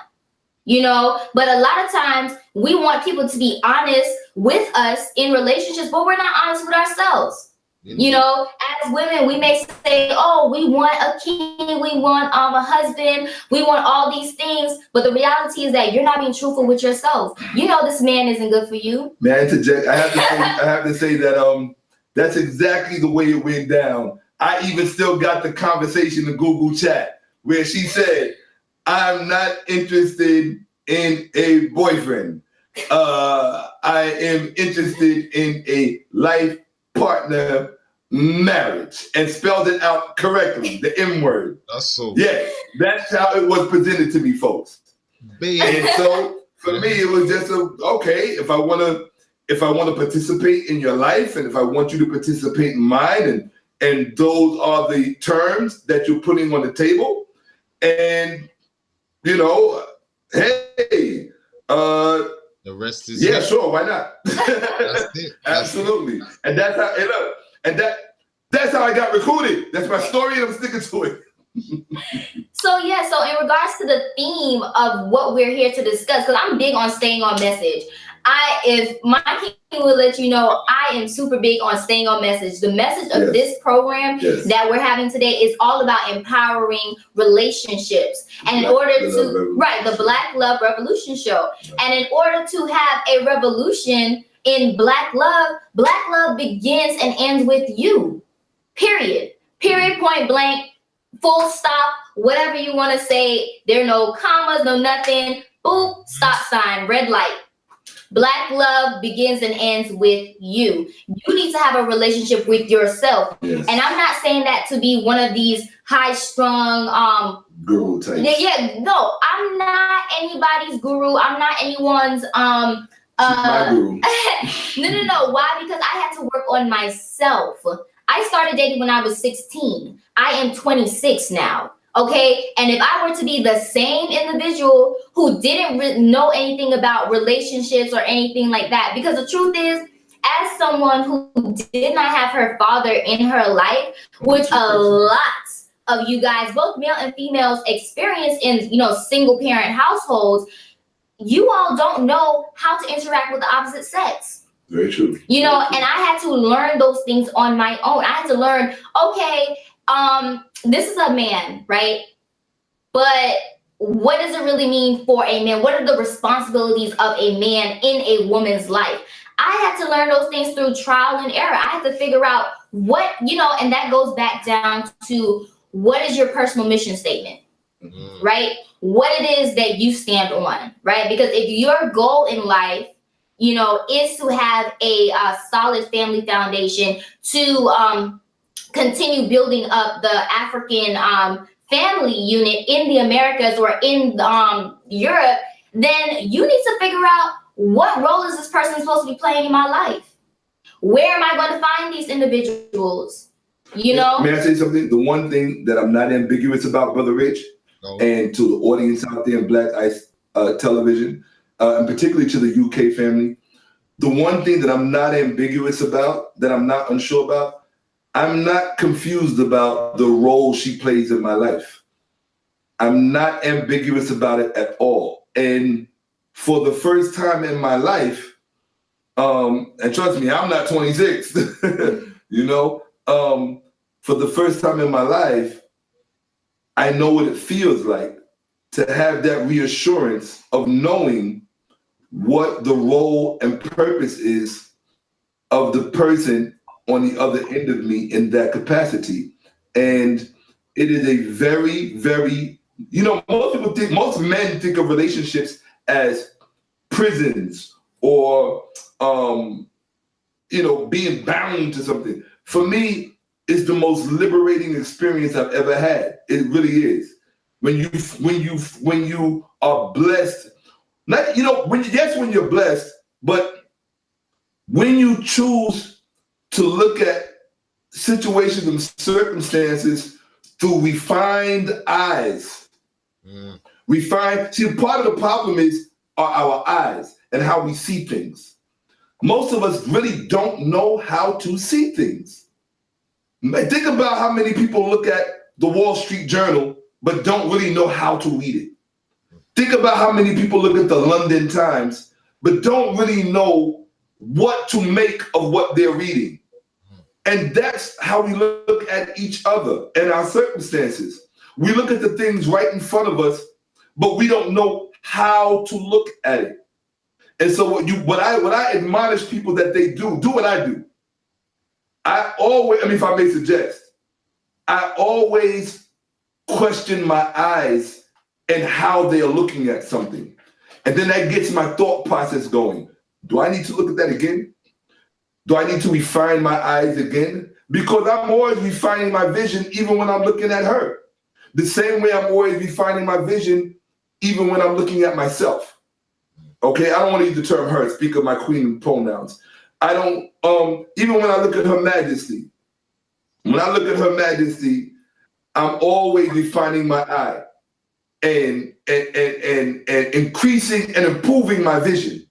You know, but a lot of times we want people to be honest with us in relationships, but we're not honest with ourselves. You know, as women, we may say, oh, we want a king, we want a husband, we want all these things. But the reality is that you're not being truthful with yourself. You know, this man isn't good for you. May I interject? I have to say that That's exactly the way it went down. I even still got the conversation in Google Chat where she said, I'm not interested in a boyfriend. I am interested in a life partner marriage, and spelled it out correctly, the M word. That's so. Yes, that's how it was presented to me, folks. And so for me, it was just okay. If I want to participate in your life, and if I want you to participate in mine, and those are the terms that you're putting on the table, and hey, the rest is sure, why not? That's it. Absolutely. And that's how that's how I got recruited. That's my story, and I'm sticking to it. So in regards to the theme of what we're here to discuss, because I'm big on staying on message. If my king will let you know, I am super big on staying on message. The message of this program that we're having today is all about empowering relationships. And in order to, the Black Love Revolution show. And in order to have a revolution in Black love begins and ends with you. Period, point blank, full stop, whatever you want to say. There are no commas, no nothing. Boop, stop sign, red light. Black love begins and ends with you. You need to have a relationship with yourself. Yes. And I'm not saying that to be one of these high-strung guru types. No, I'm not anybody's guru. I'm not anyone's my guru. No. Why? Because I had to work on myself. I started dating when I was 16. I am 26 now. Okay, and if I were to be the same individual who didn't know anything about relationships or anything like that, because the truth is, as someone who did not have her father in her life, which a lot of you guys, both male and females, experience in single parent households, you all don't know how to interact with the opposite sex. Very true. And I had to learn those things on my own. I had to learn, okay, this is a man, right? But what does it really mean for a man? What are the responsibilities of a man in a woman's life? I had to learn those things through trial and error. I had to figure out what, and that goes back down to what is your personal mission statement, right? What it is that you stand on, right? Because if your goal in life, is to have a solid family foundation, to continue building up the African family unit in the Americas or in Europe, then you need to figure out what role is this person supposed to be playing in my life? Where am I going to find these individuals? May I say something? The one thing that I'm not ambiguous about, Brother Rich, and to the audience out there in Black Ice Television, and particularly to the UK family, the one thing that I'm not ambiguous about, that I'm not unsure about, I'm not confused about the role she plays in my life. I'm not ambiguous about it at all. And for the first time in my life, and trust me, I'm not 26, for the first time in my life, I know what it feels like to have that reassurance of knowing what the role and purpose is of the person on the other end of me in that capacity. And it is a very, very, most men think of relationships as prisons or, being bound to something. For me, it's the most liberating experience I've ever had. It really is. When you are blessed, when you're blessed, but when you choose to look at situations and circumstances through refined eyes. Part of the problem are our eyes and how we see things. Most of us really don't know how to see things. Think about how many people look at the Wall Street Journal but don't really know how to read it. Think about how many people look at the London Times but don't really know what to make of what they're reading. And that's how we look at each other and our circumstances. We look at the things right in front of us, but we don't know how to look at it. And so what I admonish people that they do what I do. I always, I mean, if I may suggest, I always question my eyes and how they are looking at something. And then that gets my thought process going. Do I need to look at that again? Do I need to refine my eyes again? Because I'm always refining my vision even when I'm looking at her. The same way I'm always refining my vision even when I'm looking at myself. Okay, I don't want to use the term her, speak of my queen pronouns. I don't, even when I look at Her Majesty, I'm always refining my eye and increasing and improving my vision.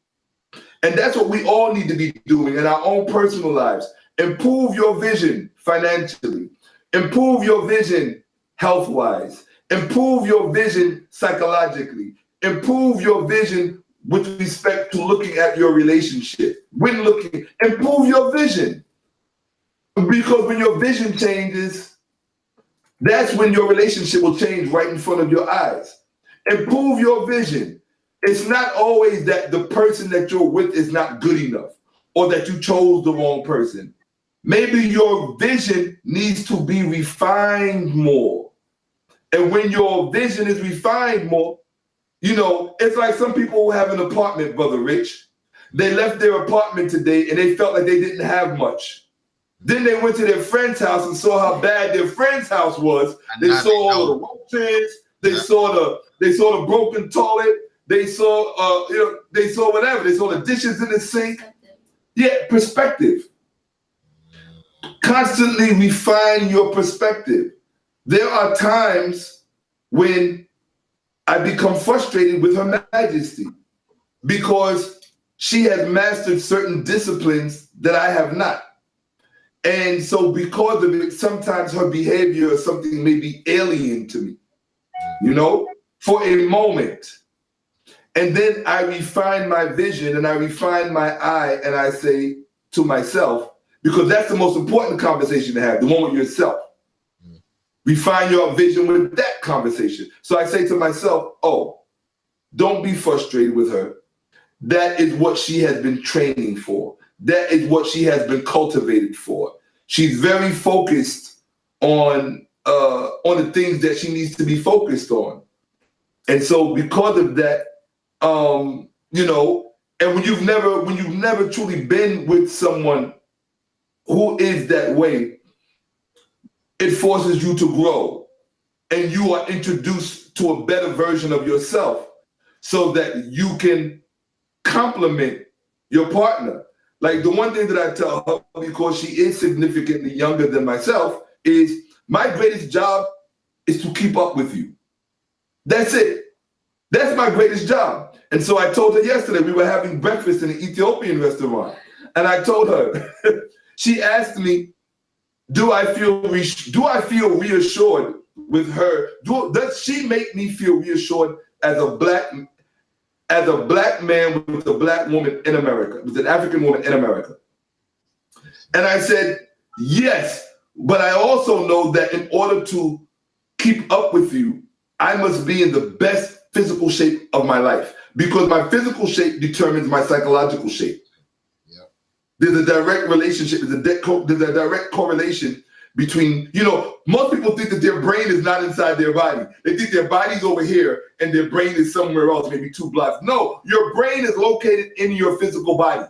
And that's what we all need to be doing in our own personal lives. Improve your vision financially. Improve your vision health-wise. Improve your vision psychologically. Improve your vision with respect to looking at your relationship. Improve your vision. Because when your vision changes, that's when your relationship will change right in front of your eyes. Improve your vision. It's not always that the person that you're with is not good enough or that you chose the wrong person. Maybe your vision needs to be refined more. And when your vision is refined more, you know, it's like some people who have an apartment, Brother Rich. They left their apartment today and they felt like they didn't have much. Then they went to their friend's house and saw how bad their friend's house was. They saw all the roaches. They saw the broken toilet. They saw they saw whatever. They saw the dishes in the sink. Yeah, perspective. Constantly refine your perspective. There are times when I become frustrated with Her Majesty because she has mastered certain disciplines that I have not. And so because of it, sometimes her behavior or something may be alien to me, you know, for a moment. And then I refine my vision and I refine my eye and I say to myself, because that's the most important conversation to have, the one with yourself. Refine your vision with that conversation. So I say to myself, oh, don't be frustrated with her. That is what she has been training for. That is what she has been cultivated for. She's very focused on the things that she needs to be focused on. And so because of that, you know, and when you've never truly been with someone who is that way, it forces you to grow and you are introduced to a better version of yourself so that you can complement your partner. Like the one thing that I tell her, because she is significantly younger than myself, is my greatest job is to keep up with you. That's it. That's my greatest job. And so I told her yesterday, we were having breakfast in an Ethiopian restaurant. And I told her, she asked me, do I feel reassured with her? Does she make me feel reassured as a black man with a black woman in America, with an African woman in America? And I said, yes, but I also know that in order to keep up with you, I must be in the best physical shape of my life because my physical shape determines my psychological shape. Yeah. There's a direct relationship, there's a direct correlation between, you know, most people think that their brain is not inside their body. They think their body's over here and their brain is somewhere else, maybe 2 blocks. No, your brain is located in your physical body.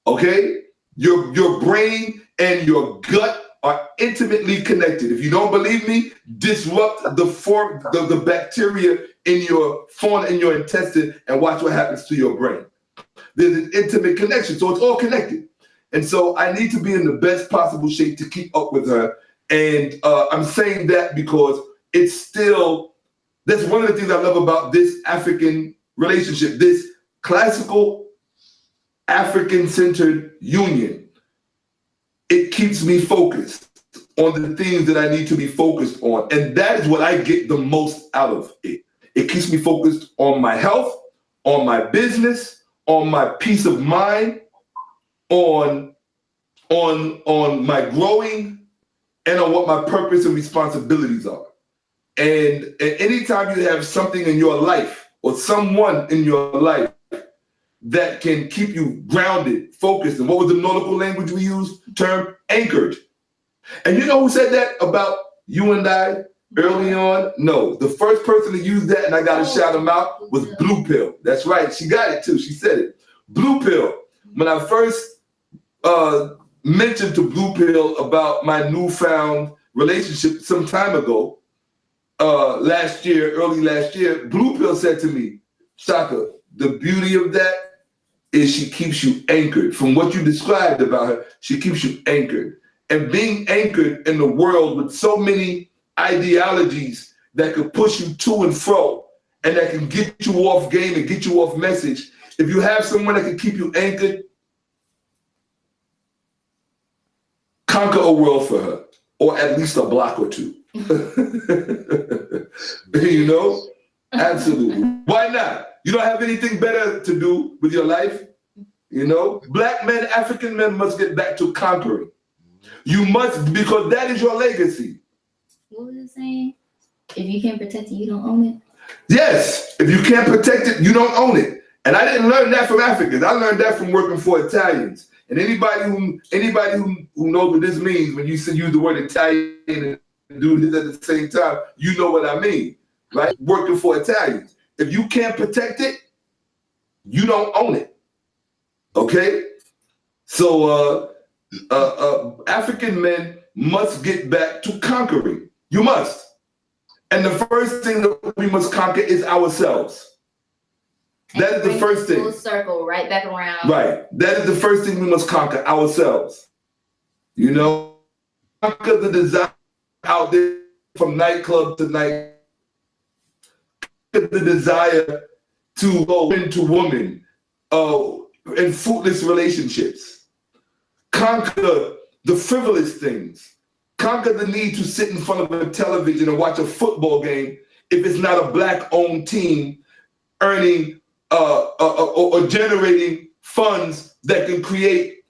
Okay? Your brain and your gut are intimately connected. If you don't believe me, disrupt the bacteria in your fauna, in your intestine, and watch what happens to your brain. There's an intimate connection, so it's all connected. And so I need to be in the best possible shape to keep up with her. And I'm saying that because it's still, that's one of the things I love about this African relationship, this classical African-centered union. It keeps me focused on the things that I need to be focused on. And that is what I get the most out of it. It keeps me focused on my health, on my business, on my peace of mind, on my growing, and on what my purpose and responsibilities are. And anytime you have something in your life or someone in your life that can keep you grounded, focused. And what was the nautical language we used? Term anchored. And you know who said that about you and I early on? No, the first person to use that, and I got to shout him out, was Blue Pill. That's right, she got it too, she said it. Blue Pill. When I first mentioned to Blue Pill about my newfound relationship some time ago, last year, early last year, Blue Pill said to me, Shakka, the beauty of that is she keeps you anchored. From what you described about her, she keeps you anchored. And being anchored in the world with so many ideologies that could push you to and fro and that can get you off game and get you off message, if you have someone that can keep you anchored, conquer a world for her, or at least a block or two. You know? Absolutely. Why not? You don't have anything better to do with your life? You know? Black men, African men must get back to conquering. You must, because that is your legacy. What was it saying? If you can't protect it, you don't own it? Yes. If you can't protect it, you don't own it. And I didn't learn that from Africans. I learned that from working for Italians. And anybody who knows what this means, when you use the word Italian and do this at the same time, you know what I mean, right? Working for Italians. If you can't protect it, you don't own it. Okay? So African men must get back to conquering. You must. And the first thing that we must conquer is ourselves. That is the first thing. Full circle, right back around. Right. That is the first thing we must conquer, ourselves. You know, conquer the desire out there from nightclub to night. Conquer the desire to go into women in fruitless relationships. Conquer the frivolous things. Conquer the need to sit in front of a television and watch a football game if it's not a black-owned team earning or generating funds that can create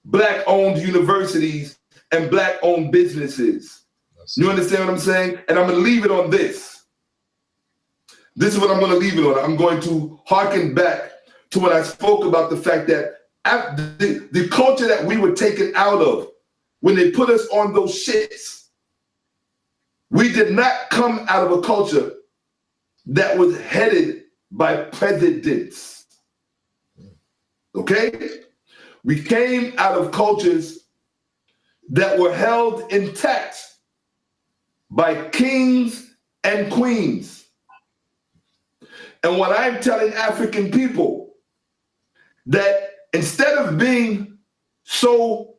black-owned universities and black-owned businesses. You understand what I'm saying? And I'm going to leave it on this. This is what I'm going to leave it on. I'm going to harken back to when I spoke about the fact that the culture that we were taken out of when they put us on those shits, we did not come out of a culture that was headed by presidents. Okay? We came out of cultures that were held intact by kings and queens. And what I'm telling African people, that instead of being so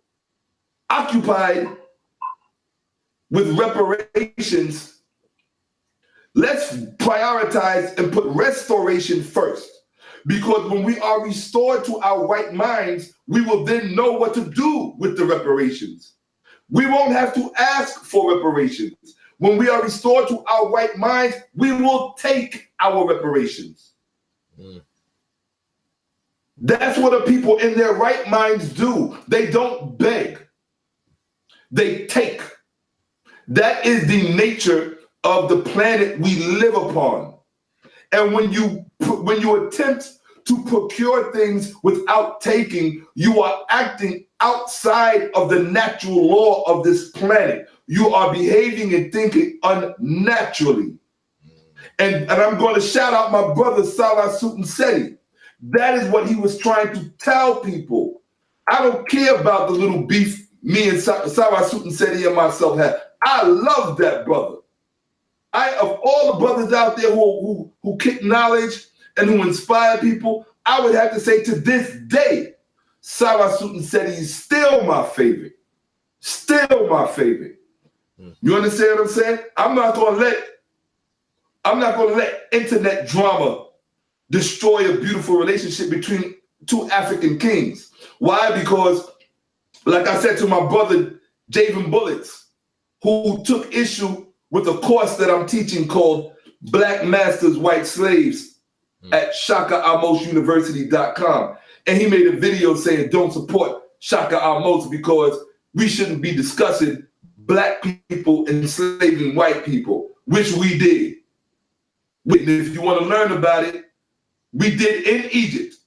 occupied with reparations, let's prioritize and put restoration first. Because when we are restored to our right minds, we will then know what to do with the reparations. We won't have to ask for reparations. When we are restored to our right minds, we will take our reparations. That's what the people in their right minds do. They don't beg. They take. That is the nature of the planet we live upon. And when you attempt to procure things without taking, you are acting outside of the natural law of this planet. You are behaving and thinking unnaturally. And I'm going to shout out my brother, Salah Sutanseti. That is what he was trying to tell people. I don't care about the little beef me and Salah Sutanseti and myself had. I love that brother. Of all the brothers out there who kick knowledge and who inspire people, I would have to say to this day, Salah Sutanseti is still my favorite. Still my favorite. You understand what I'm saying? I'm not gonna let internet drama destroy a beautiful relationship between two African kings. Why? Because, like I said to my brother, Javen Bullets, who took issue with a course that I'm teaching called Black Masters, White Slaves at ShakkaAhmoseUniversity.com. And he made a video saying, don't support Shakka Ahmose because we shouldn't be discussing black people enslaving white people, which we did. And if you want to learn about it, we did in Egypt.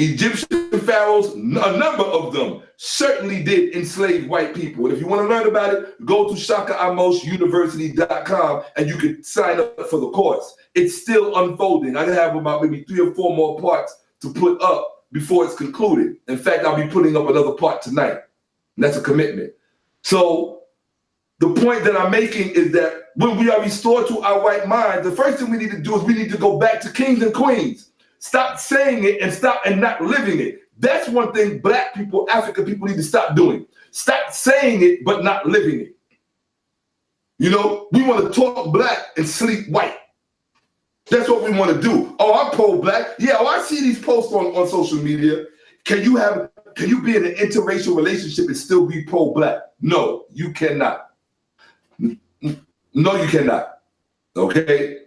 Egyptian pharaohs, a number of them, certainly did enslave white people. And if you want to learn about it, go to ShakkaAhmoseUniversity.com and you can sign up for the course. It's still unfolding. I have about maybe 3 or 4 more parts to put up before it's concluded. In fact, I'll be putting up another part tonight. And that's a commitment. So the point that I'm making is that when we are restored to our right mind, the first thing we need to do is we need to go back to kings and queens. Stop saying it and stop and not living it. That's one thing Black people, African people need to stop doing. Stop saying it, but not living it. You know, we want to talk Black and sleep white. That's what we want to do. Oh, I'm pro-Black. Yeah, oh, I see these posts on social media. Can you be in an interracial relationship and still be pro-Black? No, you cannot. No, you cannot. Okay?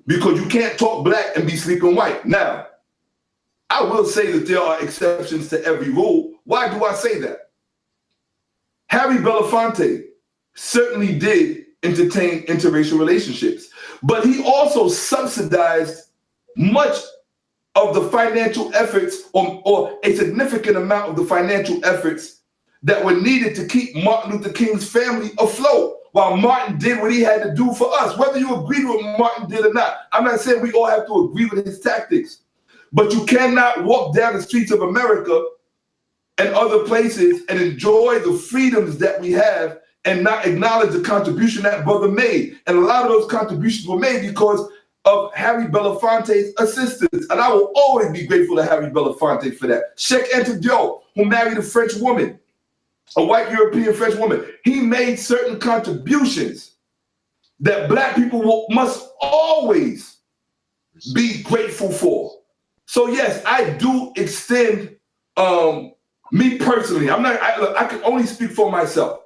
Because you can't talk Black and be sleeping white. Now, I will say that there are exceptions to every rule. Why do I say that? Harry Belafonte certainly did entertain interracial relationships, but he also subsidized much of the financial efforts or a significant amount of the financial efforts that were needed to keep Martin Luther King's family afloat. While Martin did what he had to do for us, whether you agree with what Martin did or not. I'm not saying we all have to agree with his tactics, but you cannot walk down the streets of America and other places and enjoy the freedoms that we have and not acknowledge the contribution that brother made. And a lot of those contributions were made because of Harry Belafonte's assistance. And I will always be grateful to Harry Belafonte for that. Cheikh Anta Diop, who married a French woman, a white European French woman, he made certain contributions that Black people must always be grateful for. So yes, I do extend, me personally, I can only speak for myself.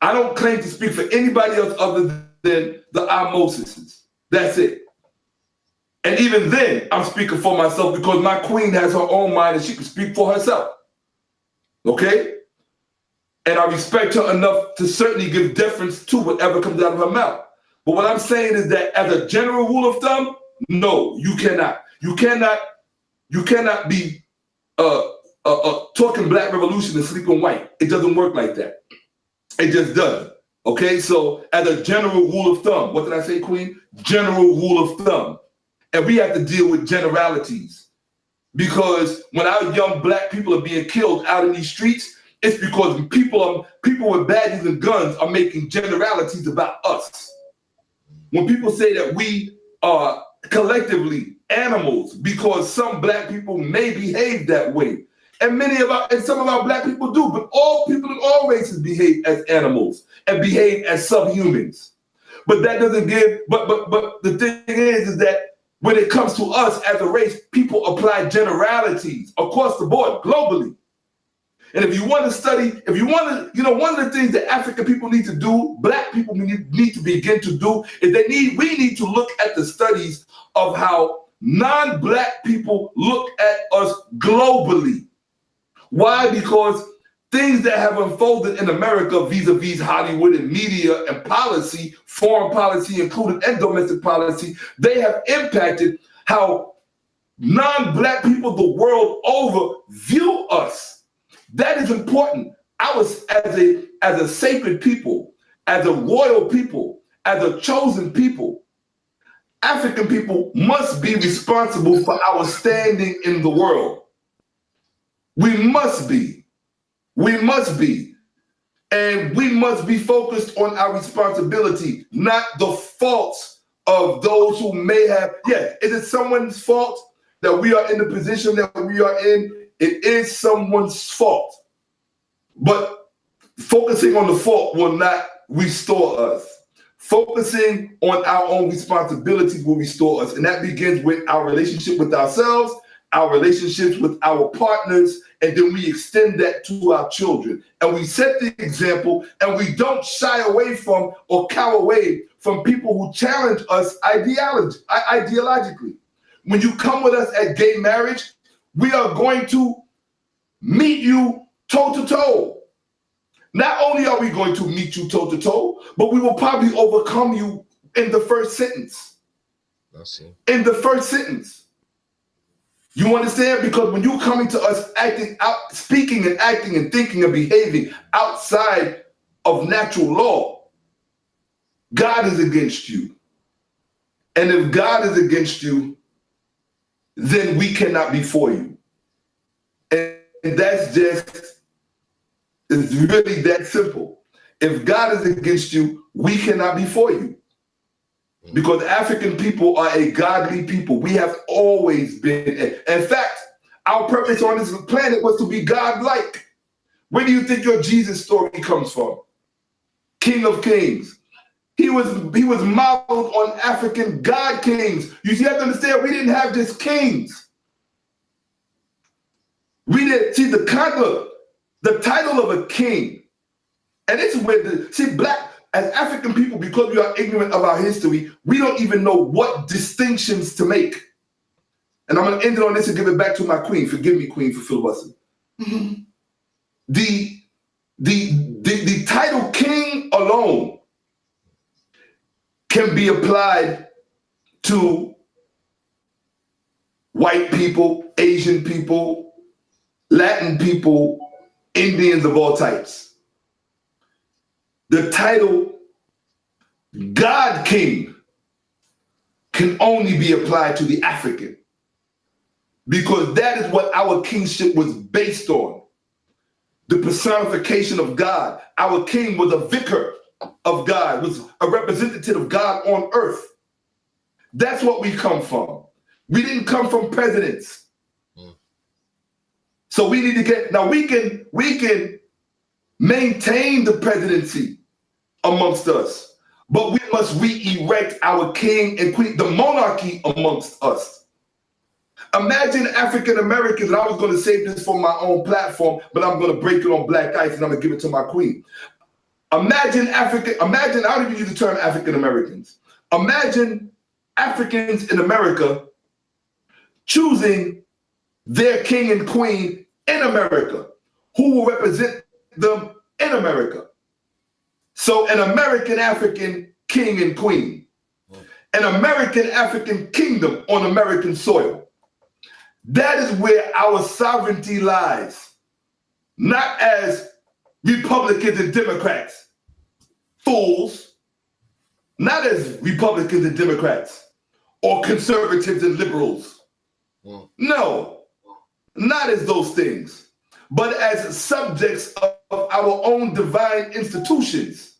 I don't claim to speak for anybody else other than the Ahmoses. That's it. And even then, I'm speaking for myself because my queen has her own mind and she can speak for herself. Okay? And I respect her enough to certainly give deference to whatever comes out of her mouth. But what I'm saying is that as a general rule of thumb, no, you cannot. You cannot be talking Black revolution and sleeping white. It doesn't work like that. It just doesn't. Okay, so as a general rule of thumb, what did I say, Queen? General rule of thumb. And we have to deal with generalities. Because when our young Black people are being killed out in these streets, it's because people with badges and guns are making generalities about us. When people say that we are collectively animals because some Black people may behave that way, and some of our Black people do, but all people in all races behave as animals and behave as subhumans. But that doesn't give. But the thing is that when it comes to us as a race, people apply generalities across the board globally. And if you want to study, one of the things that African people need to do, Black people need to begin to do, is we need to look at the studies of how non-Black people look at us globally. Why? Because things that have unfolded in America vis-a-vis Hollywood and media and policy, foreign policy included and domestic policy, they have impacted how non-Black people the world over view us. That is important. As a sacred people, as a royal people, as a chosen people, African people must be responsible for our standing in the world. We must be. We must be. And we must be focused on our responsibility, not the faults of those who may have. Yeah, is it someone's fault that we are in the position that we are in? It is someone's fault. But focusing on the fault will not restore us. Focusing on our own responsibilities will restore us. And that begins with our relationship with ourselves, our relationships with our partners, and then we extend that to our children. And we set the example, and we don't shy away from or cower away from people who challenge us ideologically. When you come with us at gay marriage, we are going to meet you toe-to-toe. Not only are we going to meet you toe-to-toe, but we will probably overcome you in the first sentence. That's it. In the first sentence. You understand? Because when you're coming to us acting out, speaking and acting and thinking and behaving outside of natural law, God is against you. And if God is against you, then we cannot be for you. And that's just, it's really that simple. If God is against you, we cannot be for you. Because African people are a godly people. We have always been. In fact, our purpose on this planet was to be God-like. Where do you think your Jesus story comes from? King of Kings. He was modeled on African God kings. You have to understand, we didn't have just kings. We didn't see the title of a king. And this is where black, as African people, because we are ignorant of our history, we don't even know what distinctions to make. And I'm going to end it on this and give it back to my queen. Forgive me, queen, for filibustering. The title king alone can be applied to white people, Asian people, Latin people, Indians of all types. The title God King can only be applied to the African, because that is what our kingship was based on. The personification of God. Our king was a vicar of God, was a representative of God on earth. That's what we come from. We didn't come from presidents. So we need to get, now we can maintain the presidency amongst us, but we must re-erect our king and queen, the monarchy amongst us. Imagine African Americans, and I was going to save this for my own platform, but I'm going to break it on black ice and I'm going to give it to my queen. Imagine, I don't even use the term African Americans. Imagine Africans in America choosing their king and queen in America, who will represent them in America. So an American African king and queen, an American African kingdom on American soil. That is where our sovereignty lies, not as Republicans and Democrats, fools, not as Republicans and Democrats or conservatives and liberals. No, not as those things, but as subjects of our own divine institutions.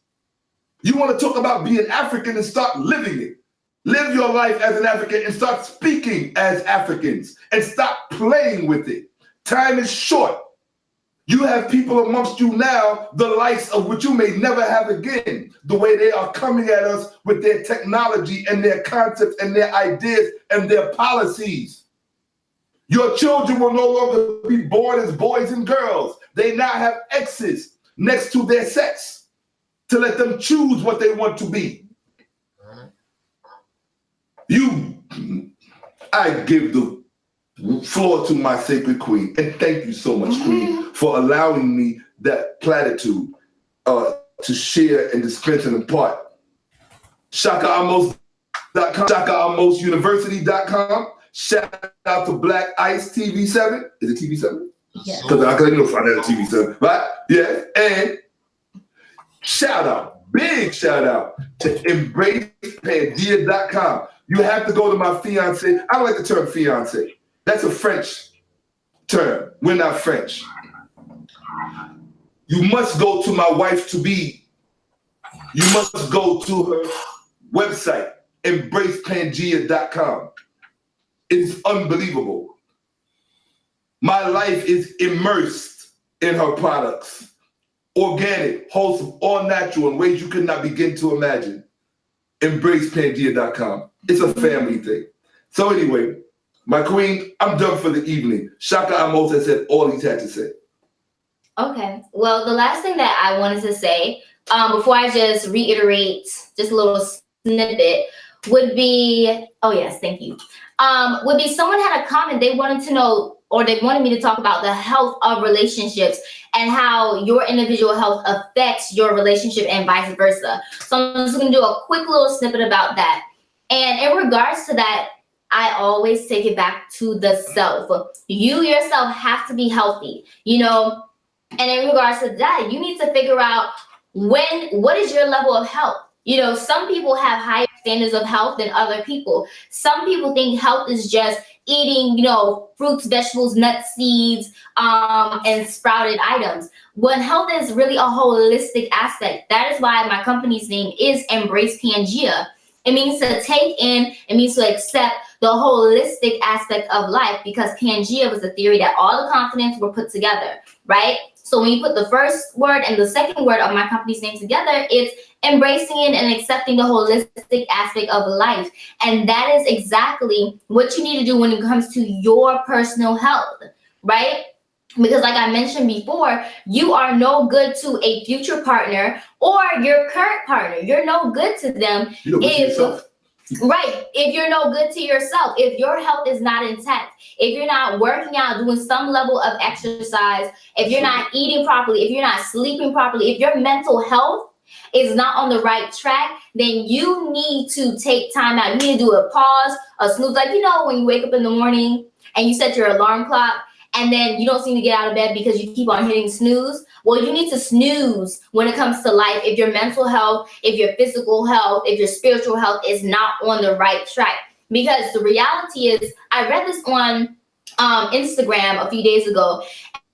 You want to talk about being African and start living it. Live your life as an African and start speaking as Africans and stop playing with it. Time is short. You have people amongst you now, the likes of which you may never have again, the way they are coming at us with their technology and their concepts and their ideas and their policies. Your children will no longer be born as boys and girls. They now have X's next to their sex to let them choose what they want to be. I give the floor to my sacred queen, and thank you so much, queen, for allowing me that platitude to share and dispense and impart. ShakkaAhmose.com, ShakkaAhmoseUniversity.com. Shout out to Black Ice TV7. Is it TV7? Yeah. Because I couldn't find that at TV7, right? Yeah. And big shout out to EmbracePandia.com. You have to go to my fiance. I don't like the term fiance. That's a French term. We're not French. You must go to my wife to be. You must go to her website, EmbracePandia.com. It's unbelievable. My life is immersed in her products. Organic, wholesome, all natural in ways you could not begin to imagine. EmbracePandia.com. It's a family thing. So anyway, my queen, I'm done for the evening. Shakka Ahmose has said all he's had to say. Okay. Well, the last thing that I wanted to say, before I just reiterate just a little snippet, would be, oh yes, thank you. Would be someone had a comment, they wanted to know, or they wanted me to talk about the health of relationships and how your individual health affects your relationship and vice versa. So I'm just gonna do a quick little snippet about that. And in regards to that, I always take it back to the self. You yourself have to be healthy, you know, and in regards to that, you need to figure out what is your level of health. You know, some people have higher standards of health than other people. Some people think health is just eating, you know, fruits, vegetables, nuts, seeds, and sprouted items. When health is really a holistic aspect. That is why my company's name is Embrace Pangea. It means to take in, it means to accept the holistic aspect of life, because Pangea was the theory that all the continents were put together, right? So when you put the first word and the second word of my company's name together, it's embracing it and accepting the holistic aspect of life. And that is exactly what you need to do when it comes to your personal health, right? Because like I mentioned before, you are no good to a future partner or your current partner. You're no good to them right, if you're no good to yourself, if your health is not intact, if you're not working out, doing some level of exercise, if you're not eating properly, if you're not sleeping properly, if your mental health is not on the right track, then you need to take time out. You need to do a pause, a snooze. Like, you know, when you wake up in the morning and you set your alarm clock and then you don't seem to get out of bed because you keep on hitting snooze. Well, you need to snooze when it comes to life if your mental health, if your physical health, if your spiritual health is not on the right track. Because the reality is, I read this on Instagram a few days ago,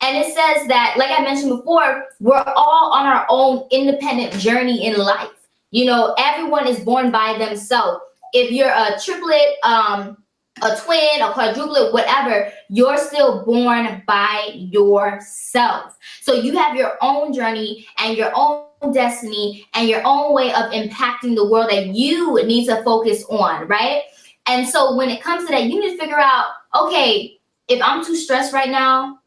and it says that, like I mentioned before, we're all on our own independent journey in life. You know, everyone is born by themselves. If you're a triplet, a twin, a quadruplet, whatever, you're still born by yourself. So you have your own journey and your own destiny and your own way of impacting the world that you need to focus on, right? And so when it comes to that, you need to figure out, okay, if I'm too stressed right now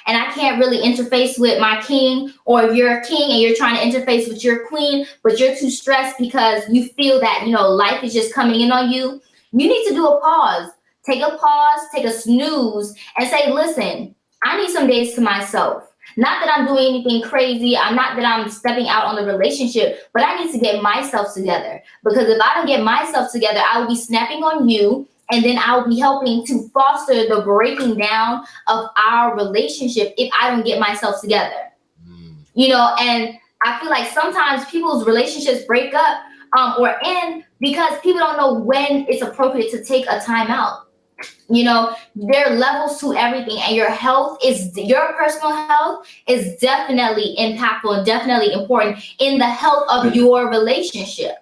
and I can't really interface with my king, or if you're a king and you're trying to interface with your queen, but you're too stressed because you feel that, you know, life is just coming in on you, you need to do a pause. Take a pause, take a snooze, and say, listen, I need some days to myself. Not that I'm doing anything crazy. Not that I'm stepping out on the relationship, but I need to get myself together. Because if I don't get myself together, I will be snapping on you, and then I will be helping to foster the breaking down of our relationship if I don't get myself together. You know, and I feel like sometimes people's relationships break up or end because people don't know when it's appropriate to take a time out. You know, there are levels to everything, and your personal health is definitely impactful and definitely important in the health of your relationship,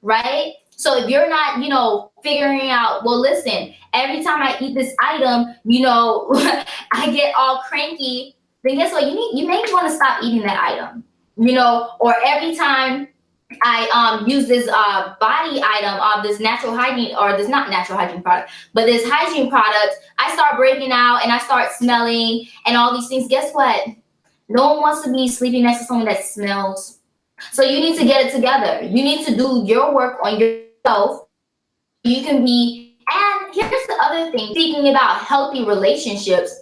right? So if you're not, you know, figuring out, well, listen, every time I eat this item, you know, I get all cranky, then guess what? You may want to stop eating that item, you know, or every time I use this body item, this natural hygiene, or this not natural hygiene product, but this hygiene product, I start breaking out and I start smelling and all these things. Guess what? No one wants to be sleeping next to someone that smells. So you need to get it together. You need to do your work on yourself. You can be, and here's the other thing, speaking about healthy relationships,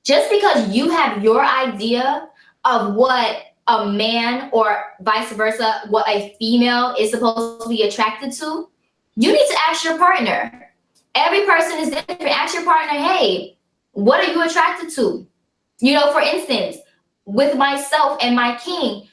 just because you have your idea of what a man, or vice versa, what a female is supposed to be attracted to, you need to ask your partner. Every person is different. Ask your partner, hey, what are you attracted to? You know, for instance, with myself and my king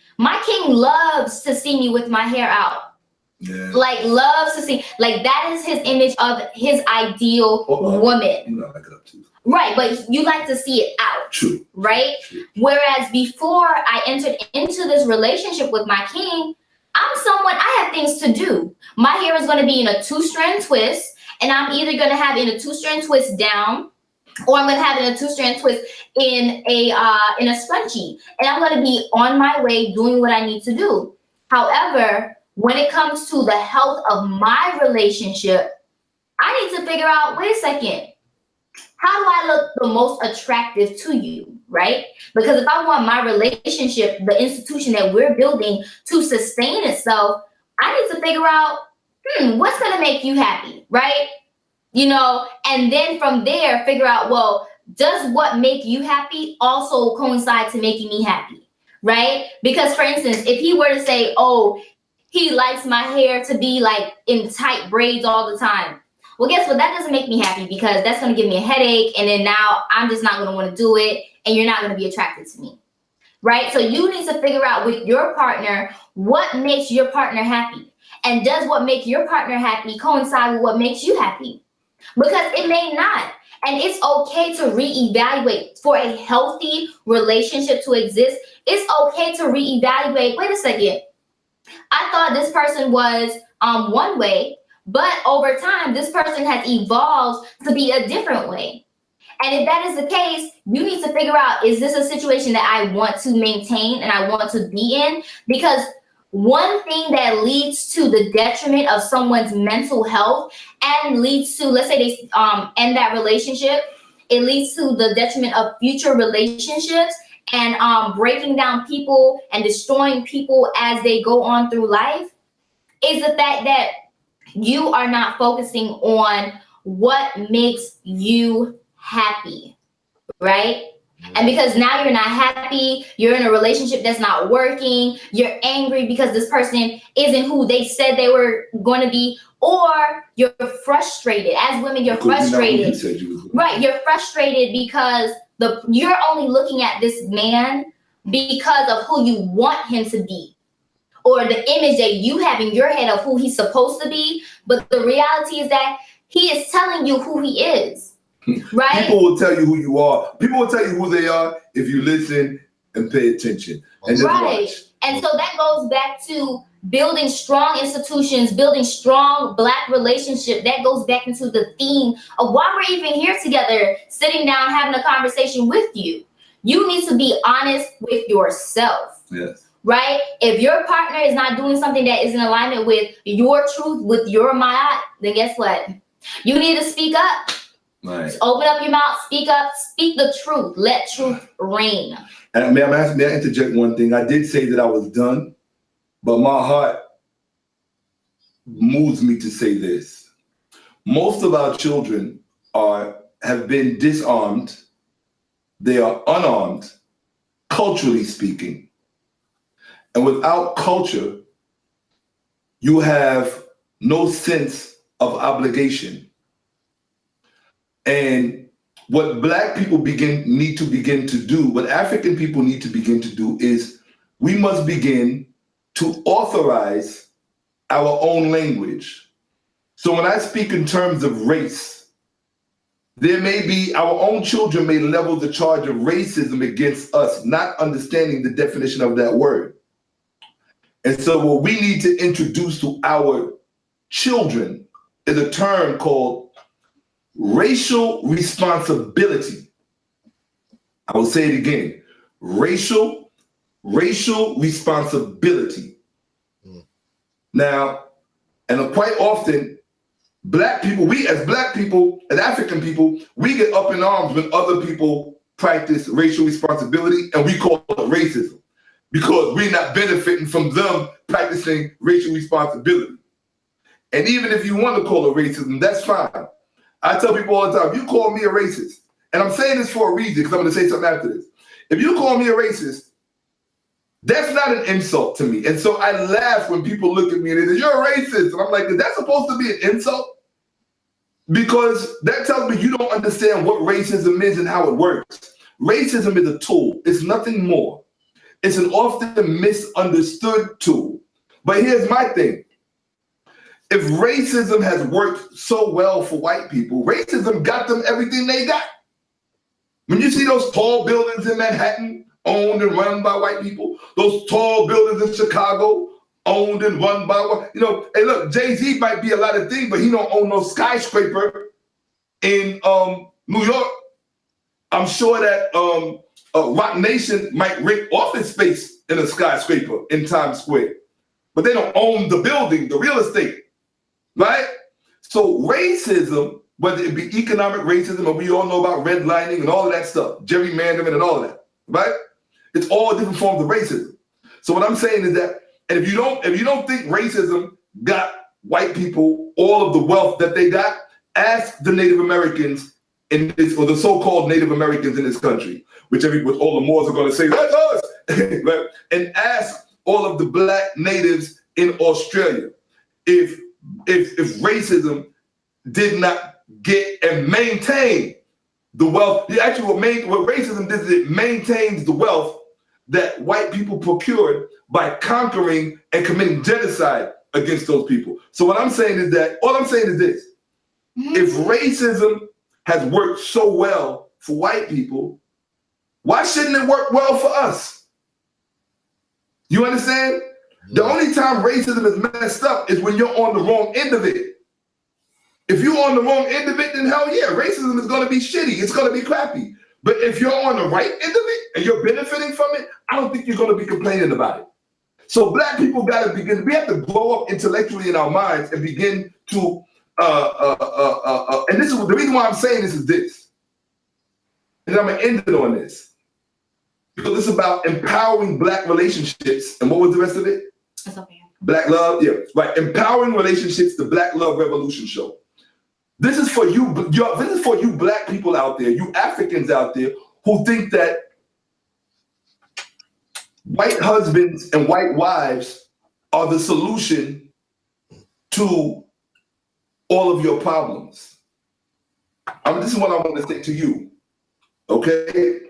loves to see me with my hair out. Yeah. Like, loves to see, like, that is his image of his ideal woman. You know, I like it up too. Right, but you like to see it out. True. Right? True. Whereas before I entered into this relationship with my king, I have things to do. My hair is going to be in a 2-strand twist, and I'm either going to have it in a 2-strand twist down, or I'm going to have it in a 2-strand twist in a scrunchie. And I'm going to be on my way doing what I need to do. However, when it comes to the health of my relationship, I need to figure out, wait a second, how do I look the most attractive to you, right? Because if I want my relationship, the institution that we're building, to sustain itself, I need to figure out, what's going to make you happy, right? You know, and then from there, figure out, well, does what make you happy also coincide to making me happy, right? Because, for instance, if he were to say, oh, he likes my hair to be like in tight braids all the time. well, guess what? That doesn't make me happy because that's going to give me a headache. And then now I'm just not going to want to do it. And you're not going to be attracted to me. Right? So you need to figure out with your partner what makes your partner happy. And does what makes your partner happy coincide with what makes you happy? Because it may not. And it's okay to reevaluate. For a healthy relationship to exist, it's okay to reevaluate. Wait a second. I thought this person was one way, but over time, this person has evolved to be a different way. And if that is the case, you need to figure out, is this a situation that I want to maintain and I want to be in? Because one thing that leads to the detriment of someone's mental health and leads to, let's say they end that relationship, it leads to the detriment of future relationships and breaking down people and destroying people as they go on through life, is the fact that you are not focusing on what makes you happy, right? And because now you're not happy, you're in a relationship that's not working, you're angry because this person isn't who they said they were going to be, or you're frustrated. As women, you're frustrated. Right, you're frustrated because you're only looking at this man because of who you want him to be, or the image that you have in your head of who he's supposed to be. But the reality is that he is telling you who he is. Right? People will tell you who you are. People will tell you who they are if you listen and pay attention. And just watch. And so that goes back to building strong institutions, building strong Black relationship. That goes back into the theme of why we're even here together, sitting down, having a conversation with you. You need to be honest with yourself. Yes. Right? If your partner is not doing something that is in alignment with your truth, with your mind, then guess what? You need to speak up. Right. Just open up your mouth, speak up, speak the truth. Let truth reign. And may I interject one thing? I did say that I was done, but my heart moves me to say this. Most of our children have been disarmed. They are unarmed, culturally speaking. And without culture, you have no sense of obligation. And what Black people need to begin to do, what African people need to begin to do, is we must begin to authorize our own language. So when I speak in terms of race, there may be, our own children may level the charge of racism against us, not understanding the definition of that word. And so what we need to introduce to our children is a term called racial responsibility. I will say it again. Racial responsibility. Now, and quite often, Black people, we as Black people, as African people, we get up in arms when other people practice racial responsibility, and we call it racism because we're not benefiting from them practicing racial responsibility. And even if you want to call it racism, that's fine. I tell people all the time, you call me a racist, and I'm saying this for a reason because I'm going to say something after this. If you call me a racist, that's not an insult to me. And so I laugh when people look at me and they say, you're a racist. And I'm like, is that supposed to be an insult? Because that tells me you don't understand what racism is and how it works. Racism is a tool. It's nothing more. It's an often misunderstood tool. But here's my thing. If racism has worked so well for white people, racism got them everything they got. When you see those tall buildings in Manhattan owned and run by white people, those tall buildings in Chicago owned and run by white, hey look, Jay-Z might be a lot of things, but he don't own no skyscraper in New York. I'm sure that Rock Nation might rent office space in a skyscraper in Times Square, but they don't own the building, the real estate. Right? So racism, whether it be economic racism, or we all know about redlining and all of that stuff, gerrymandering and all of that, right? It's all different forms of racism. So what I'm saying is that, and if you don't think racism got white people all of the wealth that they got, ask the Native Americans in this, or the so-called Native Americans in this country, which all the Moors are going to say, that's us, right? And ask all of the Black natives in Australia if racism did not get and maintain the wealth. Actually, what racism did is it maintains the wealth that white people procured by conquering and committing genocide against those people. So what I'm saying is that, all I'm saying is this: if racism has worked so well for white people, why shouldn't it work well for us? You understand? The only time racism is messed up is when you're on the wrong end of it. If you're on the wrong end of it, then hell yeah, racism is going to be shitty. It's going to be crappy. But if you're on the right end of it and you're benefiting from it, I don't think you're going to be complaining about it. So black people got to begin, we have to grow up intellectually in our minds and begin to, and this is the reason why I'm saying this is this. And I'm going to end it on this. Because it's about empowering black relationships. And what was the rest of it? It's okay. Black love, yeah, right. Empowering relationships, the Black Love Revolution show. This is for you. This is for you black people out there, you Africans out there who think that white husbands and white wives are the solution to all of your problems. This is what I want to say to you. Okay,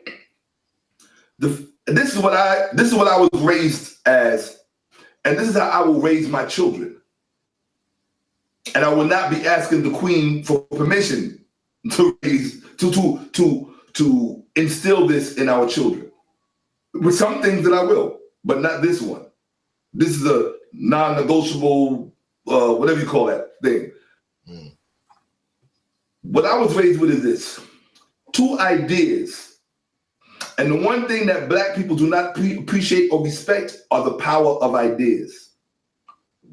this is what I was raised as, and this is how I will raise my children. And I will not be asking the Queen for permission to instill this in our children. With some things that I will, but not this one. This is a non-negotiable, whatever you call that thing. What I was raised with is this: 2 ideas. And the one thing that black people do not appreciate or respect are the power of ideas.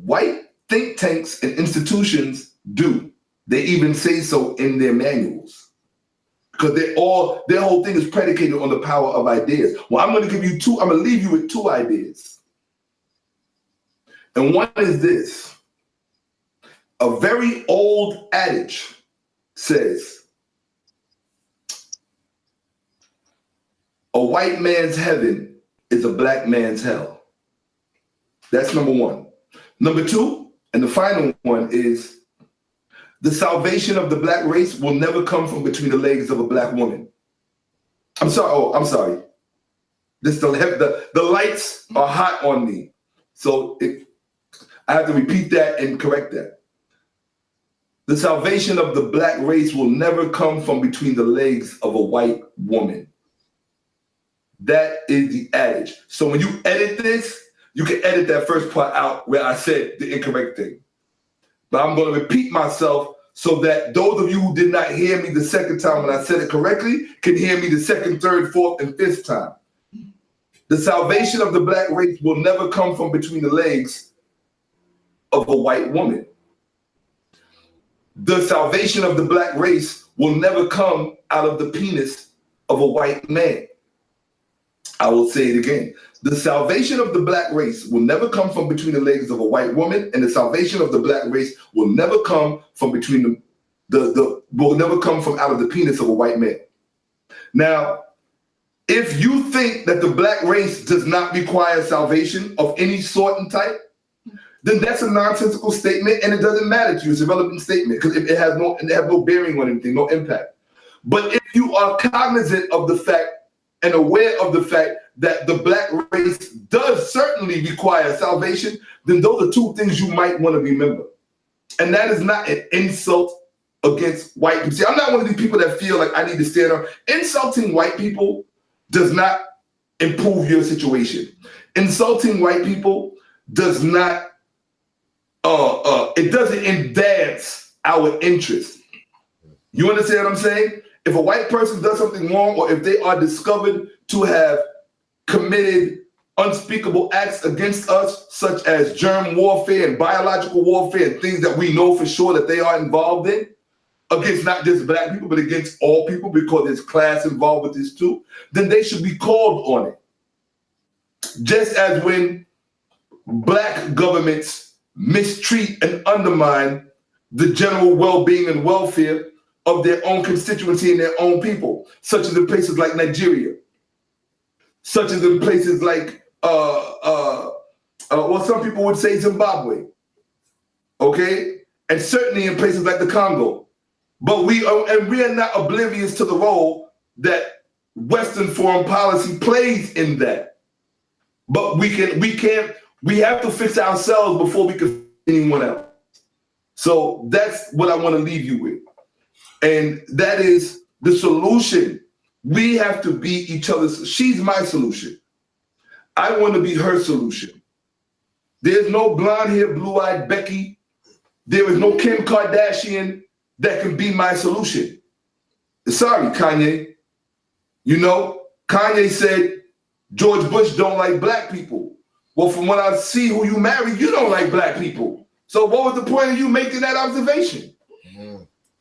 White think tanks and institutions do. They even say so in their manuals. Because their whole thing is predicated on the power of ideas. Well, I'm going to leave you with 2 ideas. And one is this: a very old adage says, a white man's heaven is a black man's hell. That's number 1. Number 2, and the final one, is the salvation of the black race will never come from between the legs of a black woman. I'm sorry. The lights are hot on me. So I have to repeat that and correct that. The salvation of the black race will never come from between the legs of a white woman. That is the adage. So when you edit this, you can edit that first part out where I said the incorrect thing. But I'm going to repeat myself so that those of you who did not hear me the second time when I said it correctly can hear me the second, third, fourth, and fifth time. The salvation of the black race will never come from between the legs of a white woman. The salvation of the black race will never come out of the penis of a white man. I will say it again. The salvation of the black race will never come from between the legs of a white woman, and the salvation of the black race will never come from between will never come from out of the penis of a white man. Now, if you think that the black race does not require salvation of any sort and type, then that's a nonsensical statement, and it doesn't matter to you. It's a relevant statement because it has no bearing on anything, no impact. But if you are cognizant of the fact and aware of the fact that the black race does certainly require salvation, then those are 2 things you might want to remember. And that is not an insult against white people. See, I'm not one of these people that feel like I need to stand up. Insulting white people does not improve your situation. Insulting white people does not, it doesn't advance our interest. You understand what I'm saying? If a white person does something wrong, or if they are discovered to have committed unspeakable acts against us, such as germ warfare and biological warfare and things that we know for sure that they are involved in, against not just black people, but against all people, because there's class involved with this too, then they should be called on it. Just as when black governments mistreat and undermine the general well-being and welfare of their own constituency and their own people, such as in places like Nigeria, such as in places like, well, some people would say Zimbabwe, okay? and certainly in places like the Congo. But we are not oblivious to the role that Western foreign policy plays in that. But we have to fix ourselves before we can fix anyone else. So that's what I want to leave you with. And that is the solution. We have to be each other's. She's my solution. I want to be her solution. There's no blonde hair, blue-eyed Becky. There is no Kim Kardashian that can be my solution. Sorry, Kanye. You know, Kanye said George Bush don't like black people. Well, from what I see who you married, you don't like black people. So what was the point of you making that observation?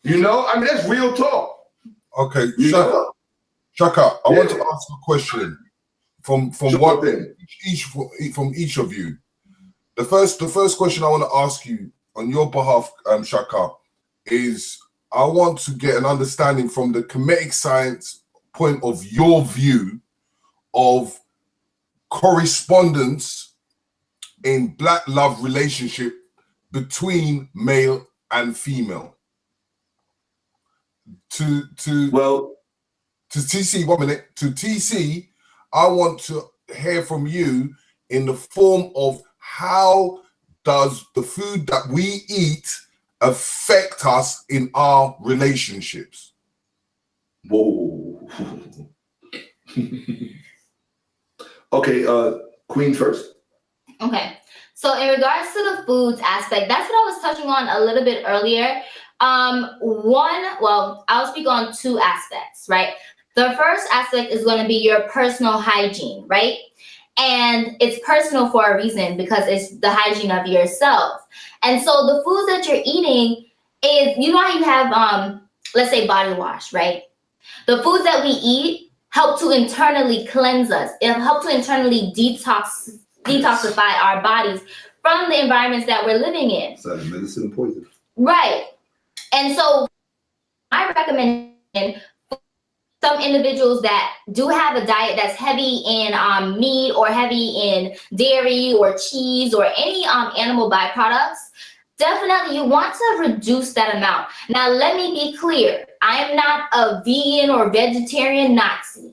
You know, I mean, that's real talk. Okay, Shakka, I want to ask a question from each of you. The first question I want to ask you on your behalf, Shakka, is I want to get an understanding from the comedic science point of your view of correspondence in black love relationship between male and female. To TC, 1 minute. To TC, I want to hear from you in the form of how does the food that we eat affect us in our relationships? Whoa. Okay, Queen first. Okay. So in regards to the foods aspect, that's what I was touching on a little bit earlier. I'll speak on two aspects, right? The first aspect is going to be your personal hygiene, right? And it's personal for a reason because it's the hygiene of yourself. And so the foods that you're eating is, you know how you have, let's say body wash, right? The foods that we eat help to internally cleanse us. It helps to internally detoxify our bodies from the environments that we're living in. So medicine and poison. Right. And so I recommend some individuals that do have a diet that's heavy in meat or heavy in dairy or cheese or any animal byproducts. Definitely you want to reduce that amount. Now, let me be clear. I am not a vegan or vegetarian Nazi,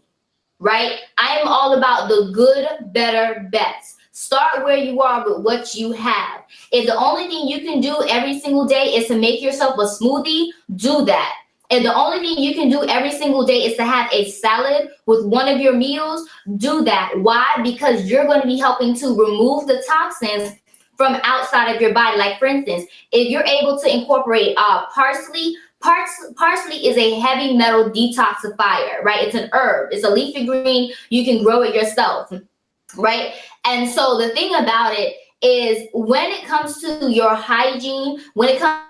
right? I am all about the good, better, best. Start where you are with what you have. If the only thing you can do every single day is to make yourself a smoothie, do that. If the only thing you can do every single day is to have a salad with one of your meals, do that. Why? Because you're going to be helping to remove the toxins from outside of your body. Like, for instance, if you're able to incorporate parsley, parsley is a heavy metal detoxifier, right? It's an herb. It's a leafy green. You can grow it yourself, right? And so the thing about it is when it comes to your hygiene, when it comes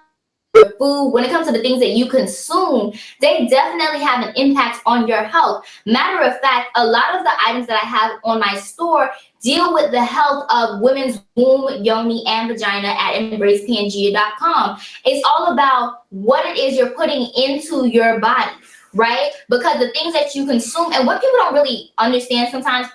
to your food, when it comes to the things that you consume, they definitely have an impact on your health. Matter of fact, a lot of the items that I have on my store deal with the health of women's womb, yoni, and vagina at embracepangea.com. It's all about what it is you're putting into your body, right? Because the things that you consume, and what people don't really understand sometimes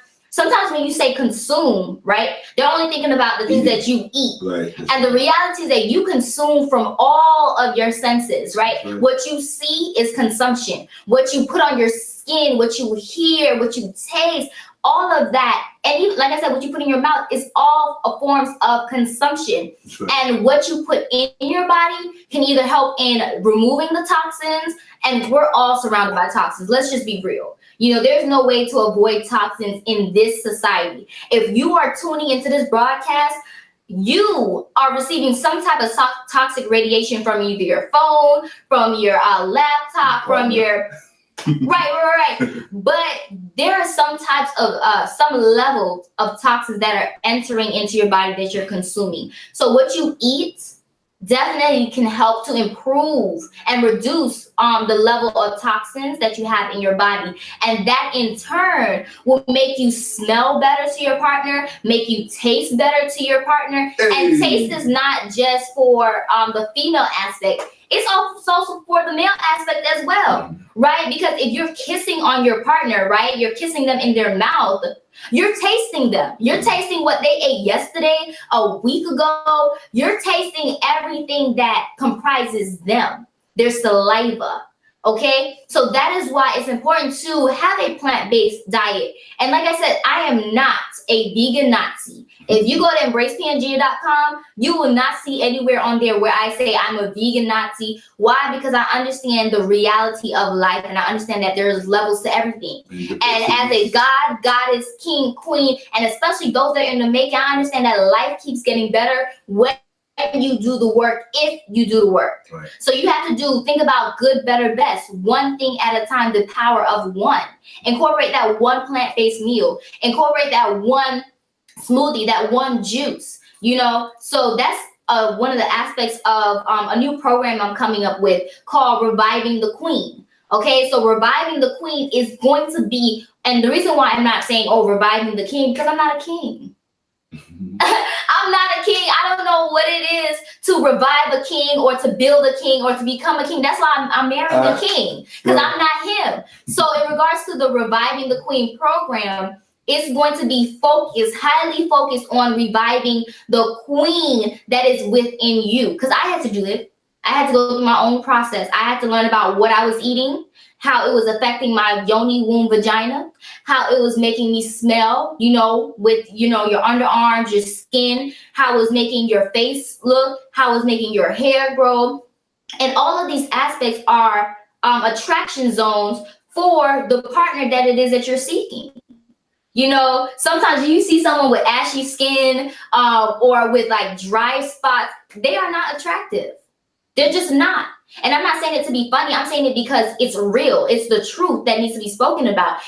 when you say consume, right, they're only thinking about the things that you eat. Right. And the reality is that you consume from all of your senses, right? What you see is consumption. What you put on your skin, what you hear, what you taste, all of that. And even, like I said, what you put in your mouth is all forms of consumption. Right. And what you put in your body can either help in removing the toxins, and we're all surrounded by toxins. Let's just be real. You know, there's no way to avoid toxins in this society. If you are tuning into this broadcast, you are receiving some type of toxic radiation from either your phone, from your laptop, from your... Right. But there are some types of, some levels of toxins that are entering into your body that you're consuming. So what you eat definitely can help to improve and reduce the level of toxins that you have in your body. And that in turn will make you smell better to your partner, make you taste better to your partner. Hey. And taste is not just for the female aspect. It's also for the male aspect as well, right? Because if you're kissing on your partner, right, you're kissing them in their mouth, You're tasting them. You're tasting what they ate yesterday, a week ago. You're tasting everything that comprises them, their saliva. Okay, so that is why it's important to have a plant-based diet. And like I said, I am not a vegan Nazi. If you go to embracepangea.com, you will not see anywhere on there where I say I'm a vegan Nazi. Why? Because I understand the reality of life, and I understand that there's levels to everything. And as a god, goddess, king, queen, and especially those that are in the making, I understand that life keeps getting better when you do the work, if you do the work. Right. So you have to think about good, better, best, one thing at a time, the power of one. Incorporate that one plant-based meal, incorporate that one smoothie, that one juice, so that's one of the aspects of a new program I'm coming up with called Reviving the Queen. Okay, so Reviving the Queen is going to be, and the reason why I'm not saying, reviving the king, because I'm not a king. I'm not a king. I don't know what it is to revive a king or to build a king or to become a king. That's why I'm marrying a king, because I'm not him. So in regards to the Reviving the Queen program, it's going to be highly focused on reviving the queen that is within you. Because I had to do it. I had to go through my own process. I had to learn about what I was eating, how it was affecting my yoni, womb, vagina, how it was making me smell, with, your underarms, your skin, how it was making your face look, how it was making your hair grow. And all of these aspects are attraction zones for the partner that it is that you're seeking. Sometimes you see someone with ashy skin or with like dry spots, they are not attractive. They're just not. And I'm not saying it to be funny. I'm saying it because it's real. It's the truth that needs to be spoken about.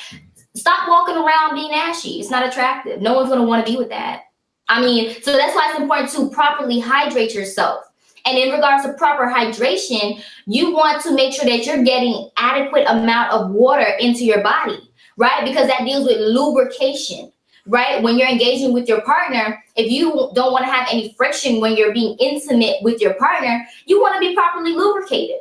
Stop walking around being ashy. It's not attractive. No one's going to want to be with that. So that's why it's important to properly hydrate yourself. And in regards to proper hydration, you want to make sure that you're getting adequate amount of water into your body, right? Because that deals with lubrication, right? When you're engaging with your partner, if you don't want to have any friction when you're being intimate with your partner, you want to be properly lubricated.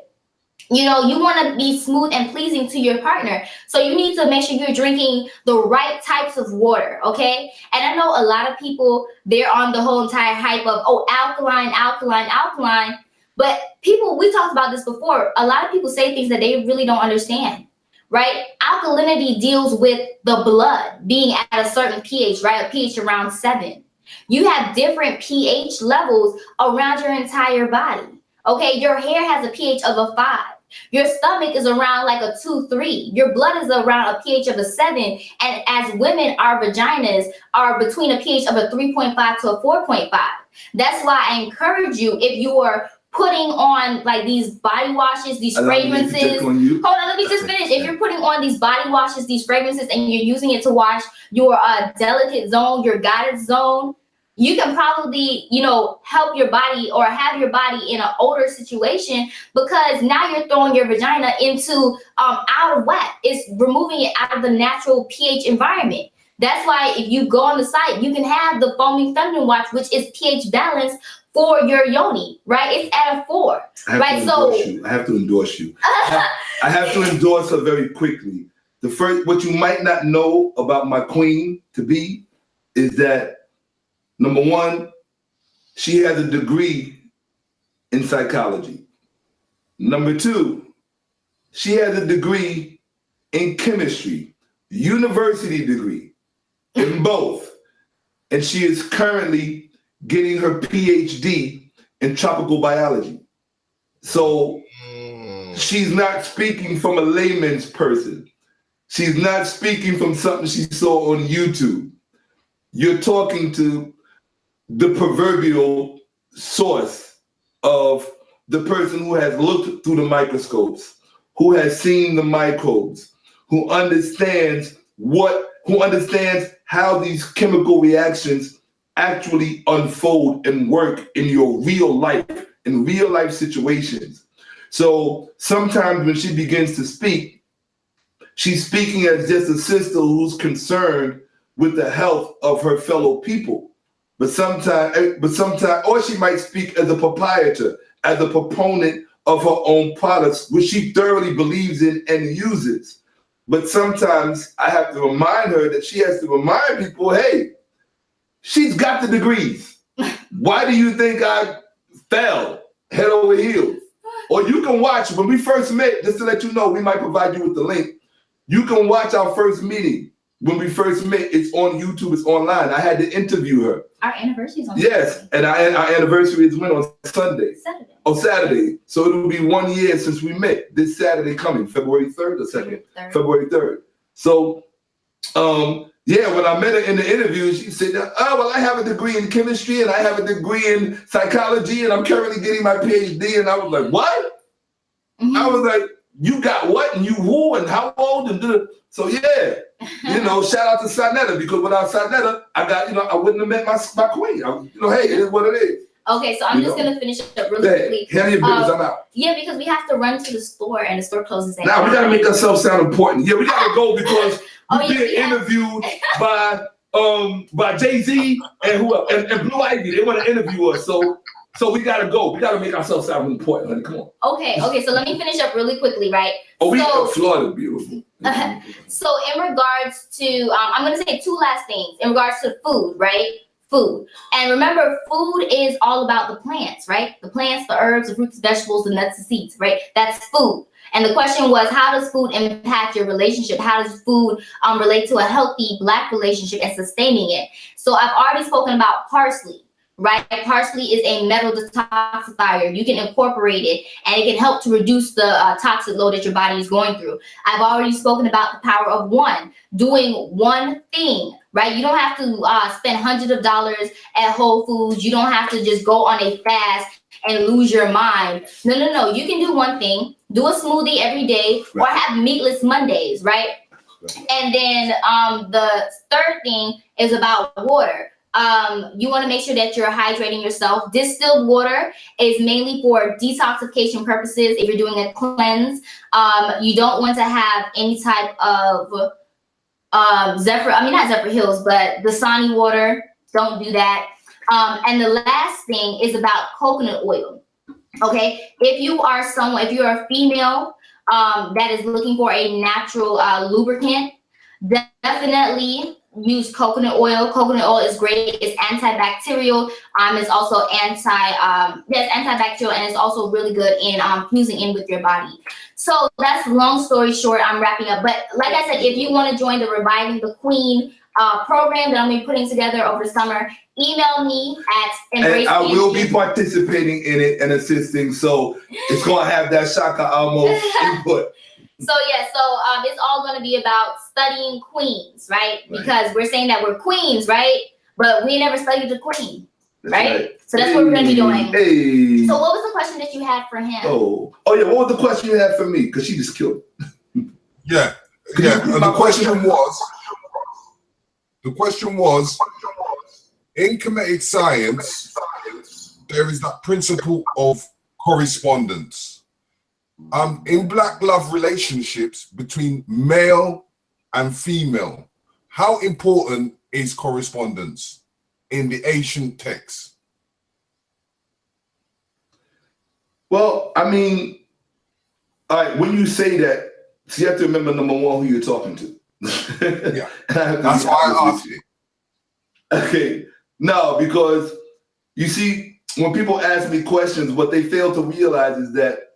You want to be smooth and pleasing to your partner. So you need to make sure you're drinking the right types of water, okay? And I know a lot of people, they're on the whole entire hype of, alkaline, alkaline, alkaline. But we talked about this before. A lot of people say things that they really don't understand, right? Alkalinity deals with the blood being at a certain pH, right? A pH around 7. You have different pH levels around your entire body, okay? Your hair has a pH of a 5. Your stomach is around like a 2-3. Your blood is around a pH of a 7. And as women, our vaginas are between a pH of a 3.5 to a 4.5. That's why I encourage you, if you are putting on like these body washes, these fragrances. Hold on, let me just finish. If you're putting on these body washes, these fragrances, and you're using it to wash your delicate zone, your goddess zone, you can probably, help your body or have your body in an odor situation, because now you're throwing your vagina into out of whack. It's removing it out of the natural pH environment. That's why if you go on the site, you can have the foaming feminine watch, which is pH balanced for your yoni, right? It's at a 4, right? So I have to endorse you. I have to endorse her very quickly. What you might not know about my queen to be is that, number one, she has a degree in psychology. Number two, she has a degree in chemistry, university degree in both. And she is currently getting her PhD in tropical biology. So she's not speaking from a layman's person. She's not speaking from something she saw on YouTube. You're talking to the proverbial source of the person who has looked through the microscopes, who has seen the microbes, who understands how these chemical reactions actually unfold and work in your real life, in real life situations. So sometimes when she begins to speak, she's speaking as just a sister who's concerned with the health of her fellow people. But sometimes, or she might speak as a proprietor, as a proponent of her own products, which she thoroughly believes in and uses. But sometimes I have to remind her that she has to remind people, hey, she's got the degrees. Why do you think I fell head over heels? Or you can watch, when we first met, just to let you know, we might provide you with the link. You can watch our first meeting. When we first met, it's on YouTube, it's online. I had to interview her. Our anniversary is on Yes, Saturday. and our anniversary is when, on Sunday? Saturday. Oh, Saturday. So it'll be 1 year since we met. This Saturday coming, February 3rd or 2nd? February 3rd. So, yeah, when I met her in the interview, she said, oh, well, I have a degree in chemistry and I have a degree in psychology and I'm currently getting my PhD. And I was like, what? Mm-hmm. I was like, you got what? And you who? And how old? And so, yeah, you know, shout out to Sinetta, because without Sinetta, I got, you know, I wouldn't have met my queen. You know, hey, it is what it is. Okay, so I'm just going to finish up really quickly. Handle your business, I'm out. Yeah, because we have to run to the store and the store closes at Now, we got to make ourselves sound important. Yeah, we got to go because we're being interviewed by Jay-Z and who else? And Blue Ivy. They want to interview us. So we got to go. We got to make ourselves sound important, honey. Come on. Okay, so let me finish up really quickly, right? Florida, beautiful. So in regards to, I'm going to say two last things. In regards to food, right? Food. And remember, food is all about the plants, right? The plants, the herbs, the fruits, the vegetables, the nuts, the seeds, right? That's food. And the question was, how does food impact your relationship? How does food relate to a healthy Black relationship and sustaining it? So I've already spoken about parsley, right? Parsley is a metal detoxifier. You can incorporate it and it can help to reduce the toxic load that your body is going through. I've already spoken about the power of one, doing one thing, right? You don't have to spend hundreds of dollars at Whole Foods. You don't have to just go on a fast and lose your mind. No. You can do one thing, do a smoothie every day, or have meatless Mondays, right? And then the third thing is about water. You want to make sure that you're hydrating yourself. Distilled water is mainly for detoxification purposes. If you're doing a cleanse, you don't want to have any type of not Zephyr Hills, but Dasani water. Don't do that. And the last thing is about coconut oil. Okay, if you're a female that is looking for a natural lubricant, definitely use coconut oil. Coconut oil is great. It's antibacterial. It's also antibacterial, and it's also really good in fusing in with your body. So that's long story short. I'm wrapping up. But like I said, if you want to join the Reviving the Queen program that I'm going to be putting together over the summer, email me at Embrace. And I will be participating in it and assisting. So it's going to have that Shakka Ahmose input. So it's all going to be about studying queens, right? Because we're saying that we're queens, right? But we never studied the queen, right? So that's what we're going to be doing. Hey. So what was the question that you had for him? Oh yeah. What was the question you had for me? Because she just killed it. Yeah. The question was, in kinetic science, there is that principle of correspondence. In Black love relationships between male and female, how important is correspondence in the ancient texts? Well, I mean, all right, when you say that, so you have to remember, number one, who you're talking to. Yeah, that's why I asked you. Okay, no, because you see, when people ask me questions, what they fail to realize is that,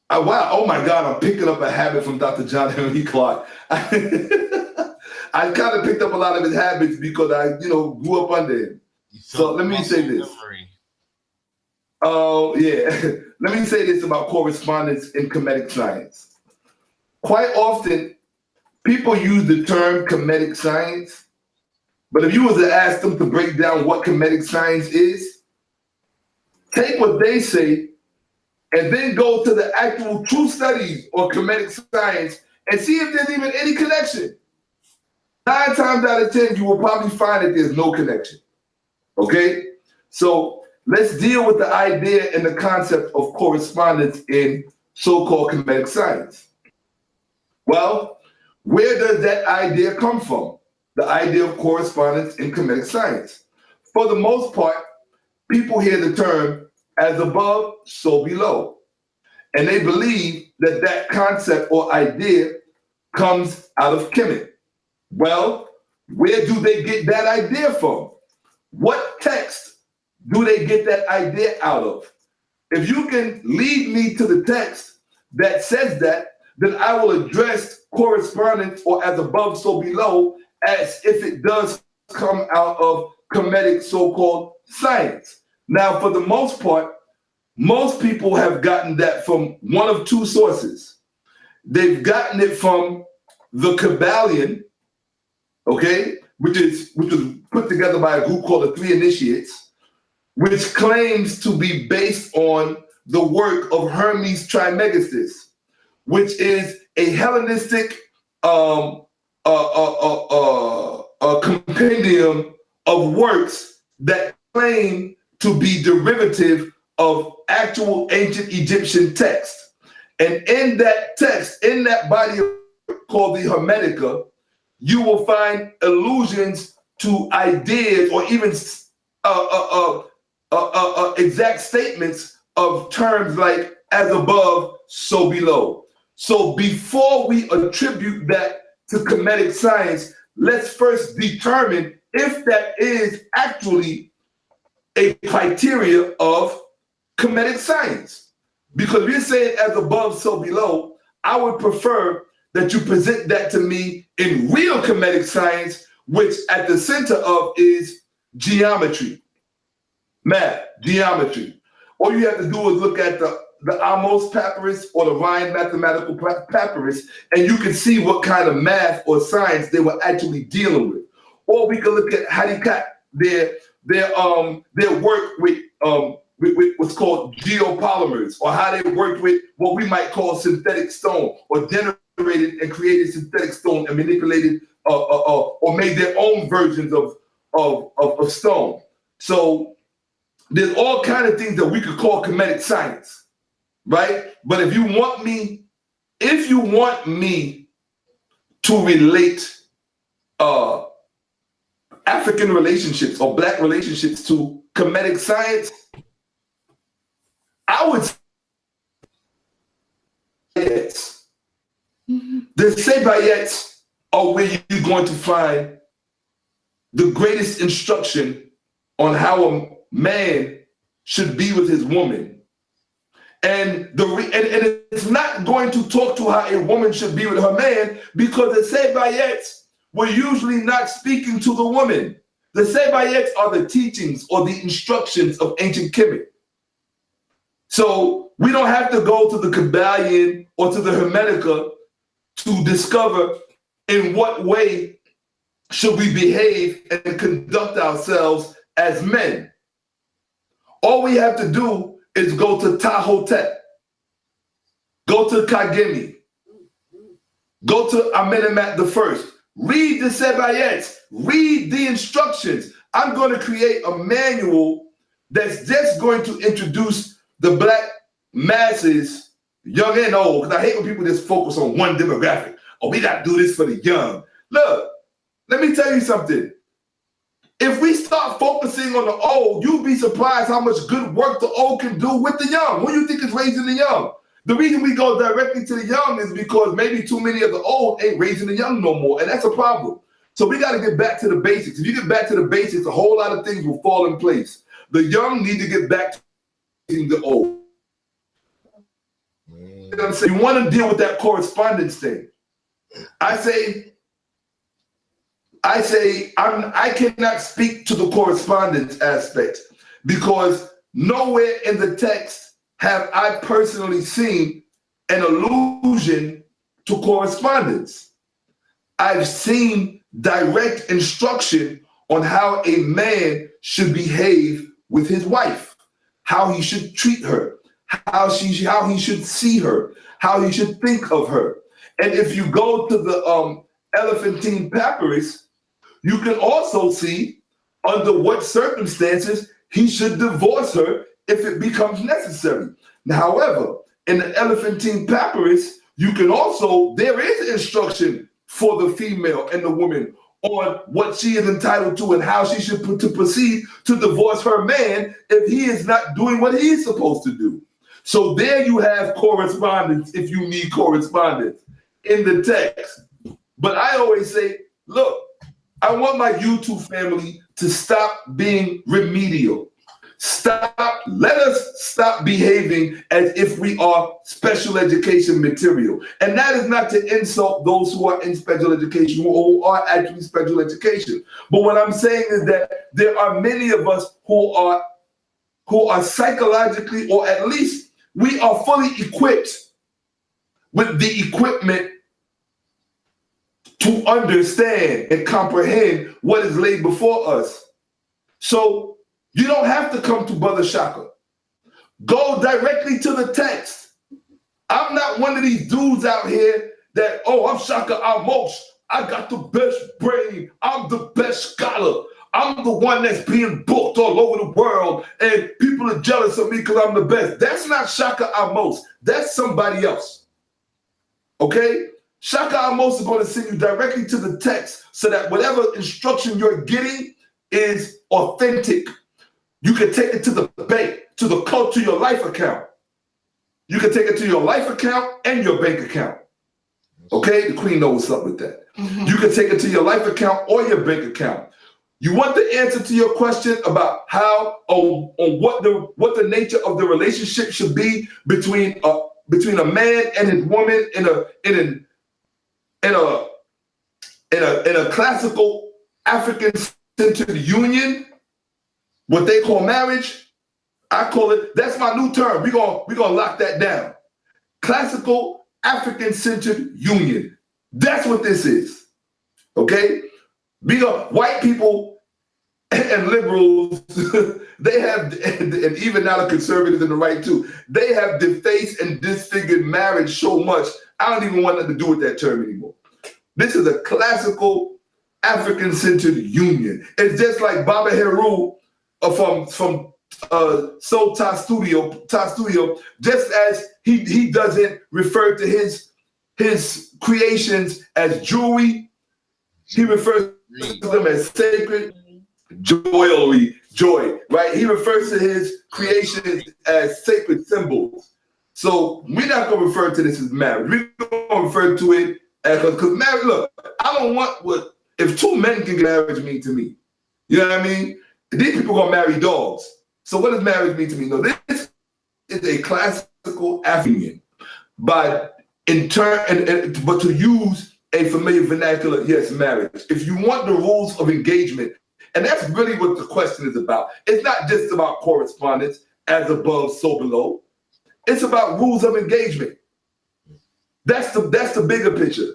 oh my God, I'm picking up a habit from Dr. John Henry Clark. I kind of picked up a lot of his habits because I, grew up under him. So let me say this. Oh, yeah. Let me say this about correspondence in comedic science. Quite often, people use the term comedic science, but if you was to ask them to break down what comedic science is, take what they say and then go to the actual true studies on comedic science and see if there's even any connection. 9 times out of 10, you will probably find that there's no connection. Okay? So let's deal with the idea and the concept of correspondence in so-called comedic science. Well, where does that idea come from? The idea of correspondence in comedic science. For the most part, people hear the term as above, so below. And they believe that that concept or idea comes out of Kemet. Well, where do they get that idea from? What text do they get that idea out of? If you can lead me to the text that says that, then I will address correspondence or as above, so below, as if it does come out of Kemetic so-called science. Now, for the most part, most people have gotten that from one of two sources. They've gotten it from the Kabbalion, okay, which was put together by a group called the Three Initiates, which claims to be based on the work of Hermes Trismegistus, which is a Hellenistic compendium of works that claim to be derivative of actual ancient Egyptian text. And in that text, in that body called the Hermetica, you will find allusions to ideas or even exact statements of terms like as above, so below. So before we attribute that to Kemetic science, let's first determine if that is actually a criteria of Kemetic science. Because we're saying as above, so below, I would prefer that you present that to me in real Kemetic science, which at the center of is geometry, math, geometry. All you have to do is look at the Ahmose papyrus or the Rhind mathematical papyrus, and you can see what kind of math or science they were actually dealing with. Or we can look at Hadikat, their work with what's called geopolymers, or how they worked with what we might call synthetic stone, or generated and created synthetic stone and manipulated or made their own versions of stone. So there's all kinds of things that we could call Kemetic science, right? But if you want me to relate African relationships or Black relationships to Kemetic science, I would say yes. The Sebayets are where you're going to find the greatest instruction on how a man should be with his woman. And it's not going to talk to how a woman should be with her man, because the Sebayets were usually not speaking to the woman. The Sebayets are the teachings or the instructions of ancient Kemet. So we don't have to go to the Kabbalion or to the Hermetica to discover in what way should we behave and conduct ourselves as men. All we have to do is go to Tahotep, go to Kagemi, go to Amenemhat I, read the Sebayets, read the instructions. I'm going to create a manual that's just going to introduce the Black masses, young and old, because I hate when people just focus on one demographic. Oh, we got to do this for the young. Look, let me tell you something. If we start focusing on the old, you'll be surprised how much good work the old can do with the young. What do you think is raising the young? The reason we go directly to the young is because maybe too many of the old ain't raising the young no more, and that's a problem. So we got to get back to the basics. If you get back to the basics, a whole lot of things will fall in place. The young need to get back to the old. You know what I'm saying? You want to deal with that correspondence thing. I cannot speak to the correspondence aspect, because nowhere in the text have I personally seen an allusion to correspondence. I've seen direct instruction on how a man should behave with his wife, how he should treat her, how he should see her, how he should think of her. And if you go to the Elephantine Papyrus, you can also see under what circumstances he should divorce her if it becomes necessary. Now, however, in the Elephantine Papyrus, there is instruction for the female and the woman on what she is entitled to and how she should proceed to divorce her man if he is not doing what he is supposed to do. So there you have correspondence if you need correspondence in the text. But I always say, look, I want my YouTube family to stop being remedial. Let us stop behaving as if we are special education material. And that is not to insult those who are in special education, who are actually special education. But what I'm saying is that there are many of us who are psychologically, or at least we are fully equipped with the equipment to understand and comprehend what is laid before us. So you don't have to come to Brother Shakka. Go directly to the text. I'm not one of these dudes out here that, oh, I'm Shakka Ahmose. I got the best brain. I'm the best scholar. I'm the one that's being booked all over the world and people are jealous of me because I'm the best. That's not Shakka Ahmose. That's somebody else. Okay? Shakka Ahmose is going to send you directly to the text so that whatever instruction you're getting is authentic. You can take it to the bank, to your life account. You can take it to your life account and your bank account. Okay? The queen knows what's up with that. Mm-hmm. You can take it to your life account or your bank account. You want the answer to your question about how or what the nature of the relationship should be between a man and his woman in a classical African-centered union, what they call marriage. I call it, that's my new term. We're gonna lock that down. Classical African-centered union. That's what this is. Okay? White people and liberals, they have, and even now the conservatives and the right too, they have defaced and disfigured marriage so much, I don't even want nothing to do with that term anymore. This is a classical African-centered union. It's just like Baba Heru from Soul Ta Studio, just as he doesn't refer to his creations as jewelry, he refers to them as sacred, joy, right? He refers to his creations as sacred symbols. So we're not going to refer to this as marriage. We're going to refer to it as, because marriage, look, I don't want if two men can get marriage mean to me. You know what I mean? These people are going to marry dogs. So what does marriage mean to me? No, this is a classical African, but to use a familiar vernacular, yes, marriage. If you want the rules of engagement, and that's really what the question is about. It's not just about correspondence, as above, so below. It's about rules of engagement. That's the bigger picture.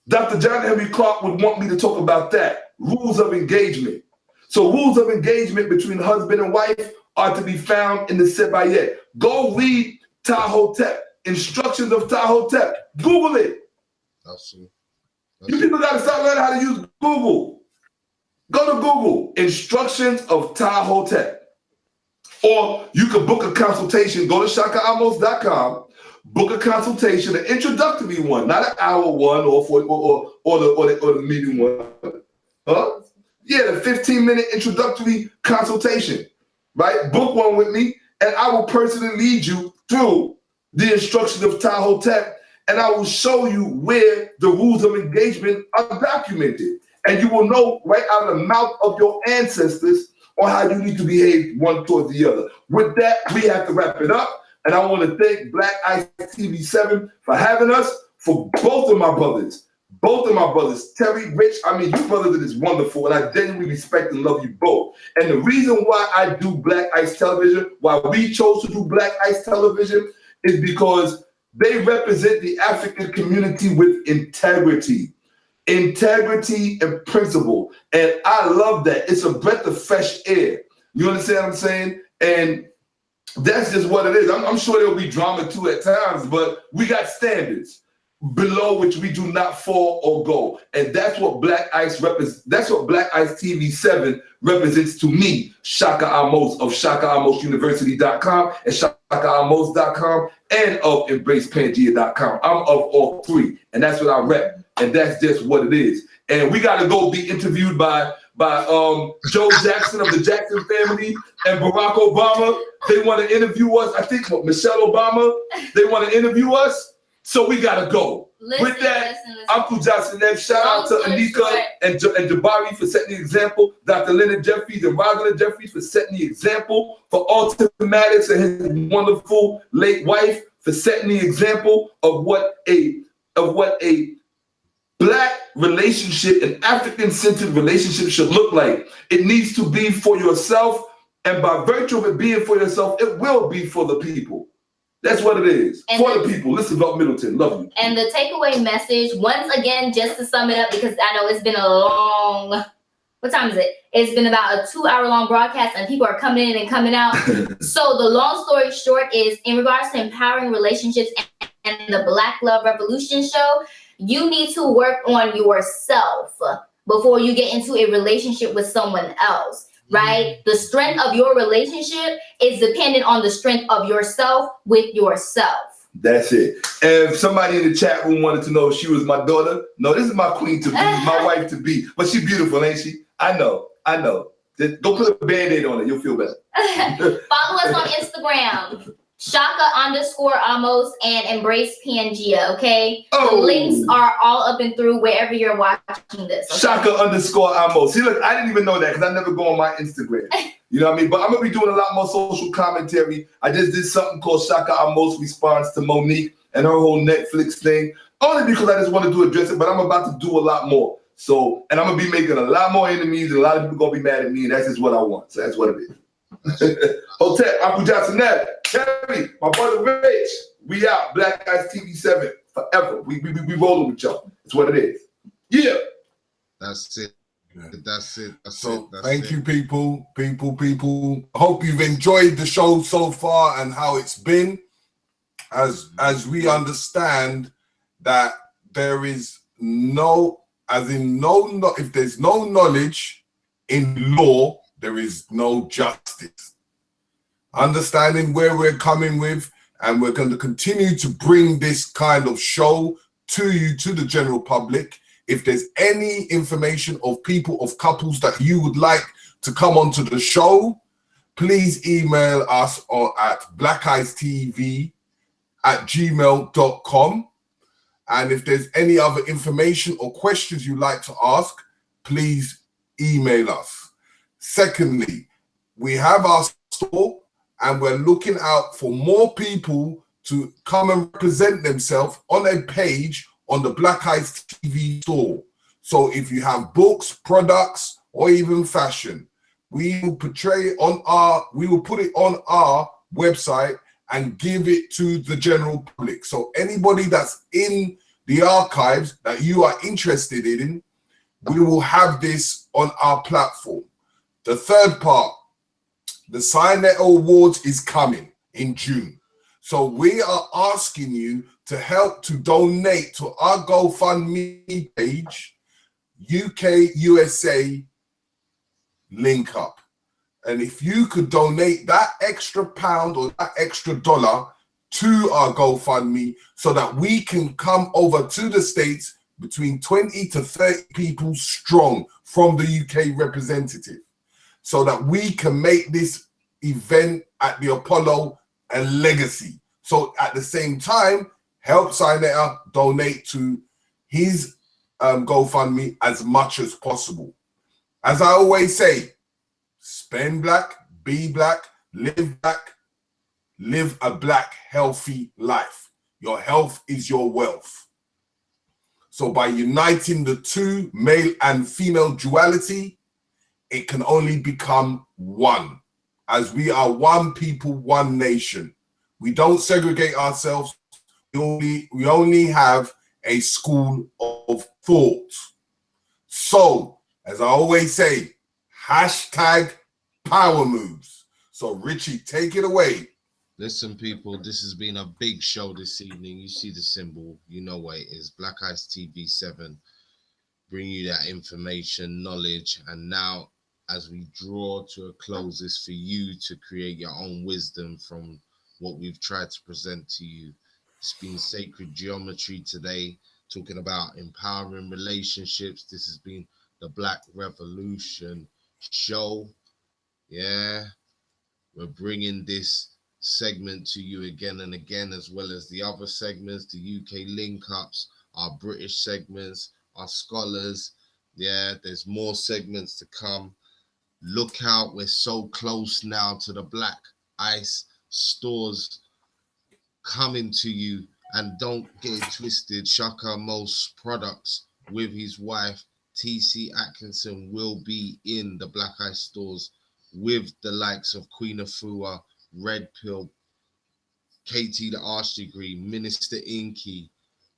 Dr. John Henry Clark would want me to talk about that, rules of engagement. So rules of engagement between husband and wife are to be found in the Sebayet. Go read Tahotep, instructions of Tahotep. Google it. You people got to start learning how to use Google. Go to Google, instructions of Tahotep. Or you can book a consultation. Go to shakkaahmose.com, book a consultation, an introductory one, not an hour one or the meeting one. Huh? Yeah, the 15-minute introductory consultation, right? Book one with me, and I will personally lead you through the instructions of Tahotep, and I will show you where the rules of engagement are documented. And you will know right out of the mouth of your ancestors on how you need to behave one towards the other. With that, we have to wrap it up. And I want to thank Black Ice TV7 for having us, for both of my brothers. Terry, Rich, I mean, you brothers are just wonderful, and I genuinely respect and love you both. And the reason why I do Black Ice Television, why we chose to do Black Ice Television, is because they represent the African community with integrity and principle. And I love that. It's a breath of fresh air. You understand what I'm saying? And that's just what it is. I'm sure there'll be drama too at times, but we got standards below which we do not fall or go. And that's what Black Ice that's what Black Ice TV7 represents to me, Shakka Ahmose of ShakkaAhmoseUniversity.com and ShakkaAhmose.com and of EmbracePangea.com. I'm of all three, and that's what I rep. And that's just what it is. and we got to go be interviewed by Joe Jackson of the Jackson family and Barack Obama. They want to interview us. I think Michelle Obama. They want to interview us, so we got to go. With that, Uncle Johnson, next shout out to Anika and Jabari for setting the example. Dr. Leonard Jeffries and Rosalind Jeffries for setting the example. For Alton Maddox and his wonderful late wife for setting the example of what a Black relationship, an African-centered relationship should look like. It needs to be for yourself, and by virtue of it being for yourself, it will be for the people. That's what it is. And for the people. Listen, Love Middleton. Love you. And the takeaway message, once again, just to sum it up, because I know it's been a long, what time is it? It's been about a 2-hour-long broadcast, and people are coming in and coming out. So the long story short is, in regards to empowering relationships and the Black Love Revolution show, you need to work on yourself before you get into a relationship with someone else. Right? The strength of your relationship is dependent on the strength of yourself with yourself. That's it. And if somebody in the chat room wanted to know if she was my daughter, no, this is my queen to be, my wife to be. But she's beautiful, ain't she? I know. Just go put a Band-Aid on it. You'll feel better. Follow us on Instagram. Shakka_Ahmose and Embrace Pangea, okay? The links are all up and through wherever you're watching this. Okay? Shakka_Ahmose. See, look, I didn't even know that because I never go on my Instagram. You know what I mean? But I'm going to be doing a lot more social commentary. I just did something called Shakka Ahmose Response to Monique and her whole Netflix thing, only because I just wanted to address it, but I'm about to do a lot more. So, and I'm going to be making a lot more enemies, and a lot of people going to be mad at me, and that's just what I want. So that's what it is. Hotel, Uncle Johnson, Terry, my brother Rich, we out. Black Guys TV 7 forever. We rolling with y'all. That's what it is. Yeah. That's it. That's it. Thank you, people. Hope you've enjoyed the show so far and how it's been. As we understand that there is if there's no knowledge in law, there is no justice. Understanding where we're coming with, and we're going to continue to bring this kind of show to you, to the general public. If there's any information of people, of couples that you would like to come onto the show, please email us at blackeyestv@gmail.com. And if there's any other information or questions you'd like to ask, please email us. Secondly, we have our store, and we're looking out for more people to come and represent themselves on a page on the Black Eyes TV store. So if you have books, products, or even fashion, we will put it on our website and give it to the general public. So anybody that's in the archives that you are interested in, we will have this on our platform. The third part, the Signet Awards is coming in June. So we are asking you to help to donate to our GoFundMe page, UK USA link up. And if you could donate that extra pound or that extra dollar to our GoFundMe so that we can come over to the States between 20 to 30 people strong from the UK representative, so that we can make this event at the Apollo a legacy. So at the same time, help Sinetta donate to his GoFundMe as much as possible. As I always say, spend black, be black, live a black, healthy life. Your health is your wealth. So by uniting the two, male and female duality, it can only become one. As we are one people, one nation. We don't segregate ourselves. We only have a school of thought. So, as I always say, hashtag power moves. So Richie, take it away. Listen, people, this has been a big show this evening. You see the symbol, you know what it is. Black Eyes TV 7, bring you that information, knowledge, and now as we draw to a close, is for you to create your own wisdom from what we've tried to present to you. It's been sacred geometry today. talking about empowering relationships. This has been the Black Revolution show. Yeah, we're bringing this segment to you again and again, as well as the other segments, the UK link ups, our British segments, our scholars. Yeah, there's more segments to come. Look out, we're so close now to the Black Ice stores coming to you. And don't get it twisted, Shakka Ahmose products with his wife TC Atkinson will be in the Black Ice stores with the likes of Queen Afua, Red Pill, KT the Arch Degree, Minister Inky,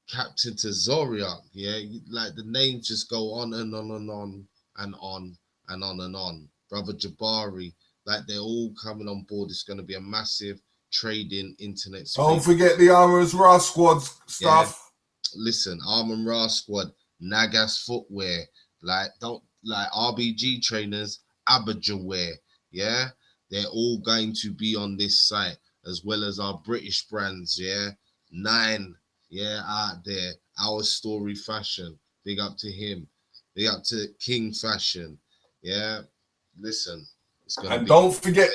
Captain Tezoria. Yeah, like the names just go on and on and on and on and on and on. Brother Jabari, like they're all coming on board. It's going to be a massive trading internet space. Don't forget the Armor's Raw Squad stuff. Yeah. Listen, Arm Ra Squad, Nagas footwear, like RBG trainers, Abaja wear. Yeah, they're all going to be on this site, as well as our British brands. Yeah, 9. Yeah, out there, Our Story Fashion. Big up to him. Big up to King Fashion. Yeah, listen, it's gonna and be. don't forget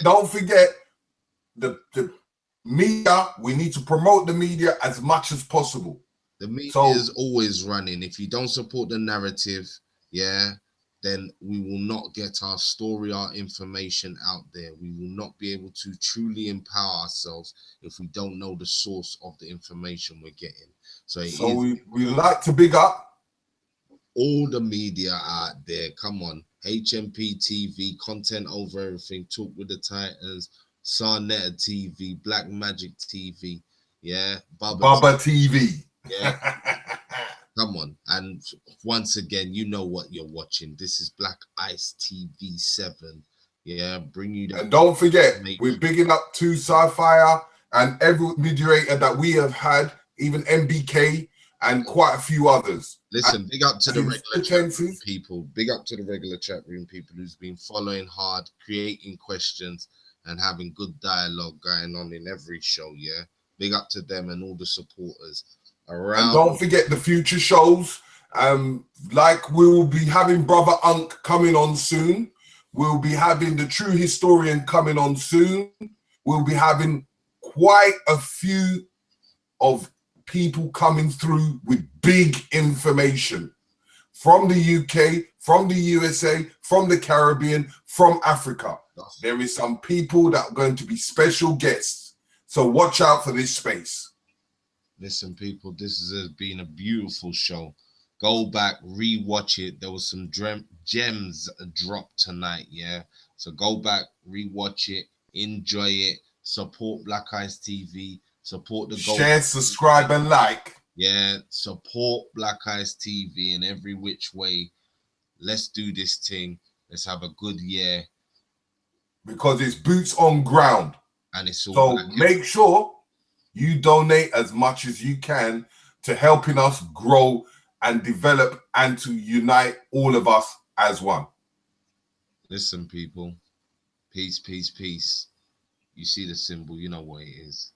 the media. We need to promote the media as much as possible. The media is always running. If you don't support the narrative, yeah, then we will not get our story, our information out there. We will not be able to truly empower ourselves if we don't know the source of the information we're getting. So we like to big up all the media out there. Come on, HMP TV, content over everything. Talk with the Titans, Sarnetta TV, Black Magic TV, yeah, Baba TV. Yeah. Come on. And once again, you know what you're watching. This is Black Ice TV 7. Yeah, bring you that. And don't forget, we're bigging up to Sci-Fi and every moderator that we have had, even MBK and quite a few others. Listen, big up to the regular chat room people. Big up to the regular chat room people who's been following hard, creating questions, and having good dialogue going on in every show. Yeah, big up to them and all the supporters around. And don't forget the future shows. Like we will be having Brother Unk coming on soon. We'll be having the True Historian coming on soon. We'll be having quite a few of people coming through with big information from the UK, from the USA, from the Caribbean, from Africa. There is some people that are going to be special guests. So watch out for this space. Listen, people, this has been a beautiful show. Go back, re-watch it. There was some gems dropped tonight, yeah? So go back, re-watch it, enjoy it, support Black Ice TV, support the share, subscribe, and like. Yeah, support Black Ice TV in every which way. Let's do this thing. Let's have a good year. Because it's boots on ground. And it's all so make sure you donate as much as you can to helping us grow and develop and to unite all of us as one. Listen, people. Peace, peace, peace. You see the symbol, you know what it is.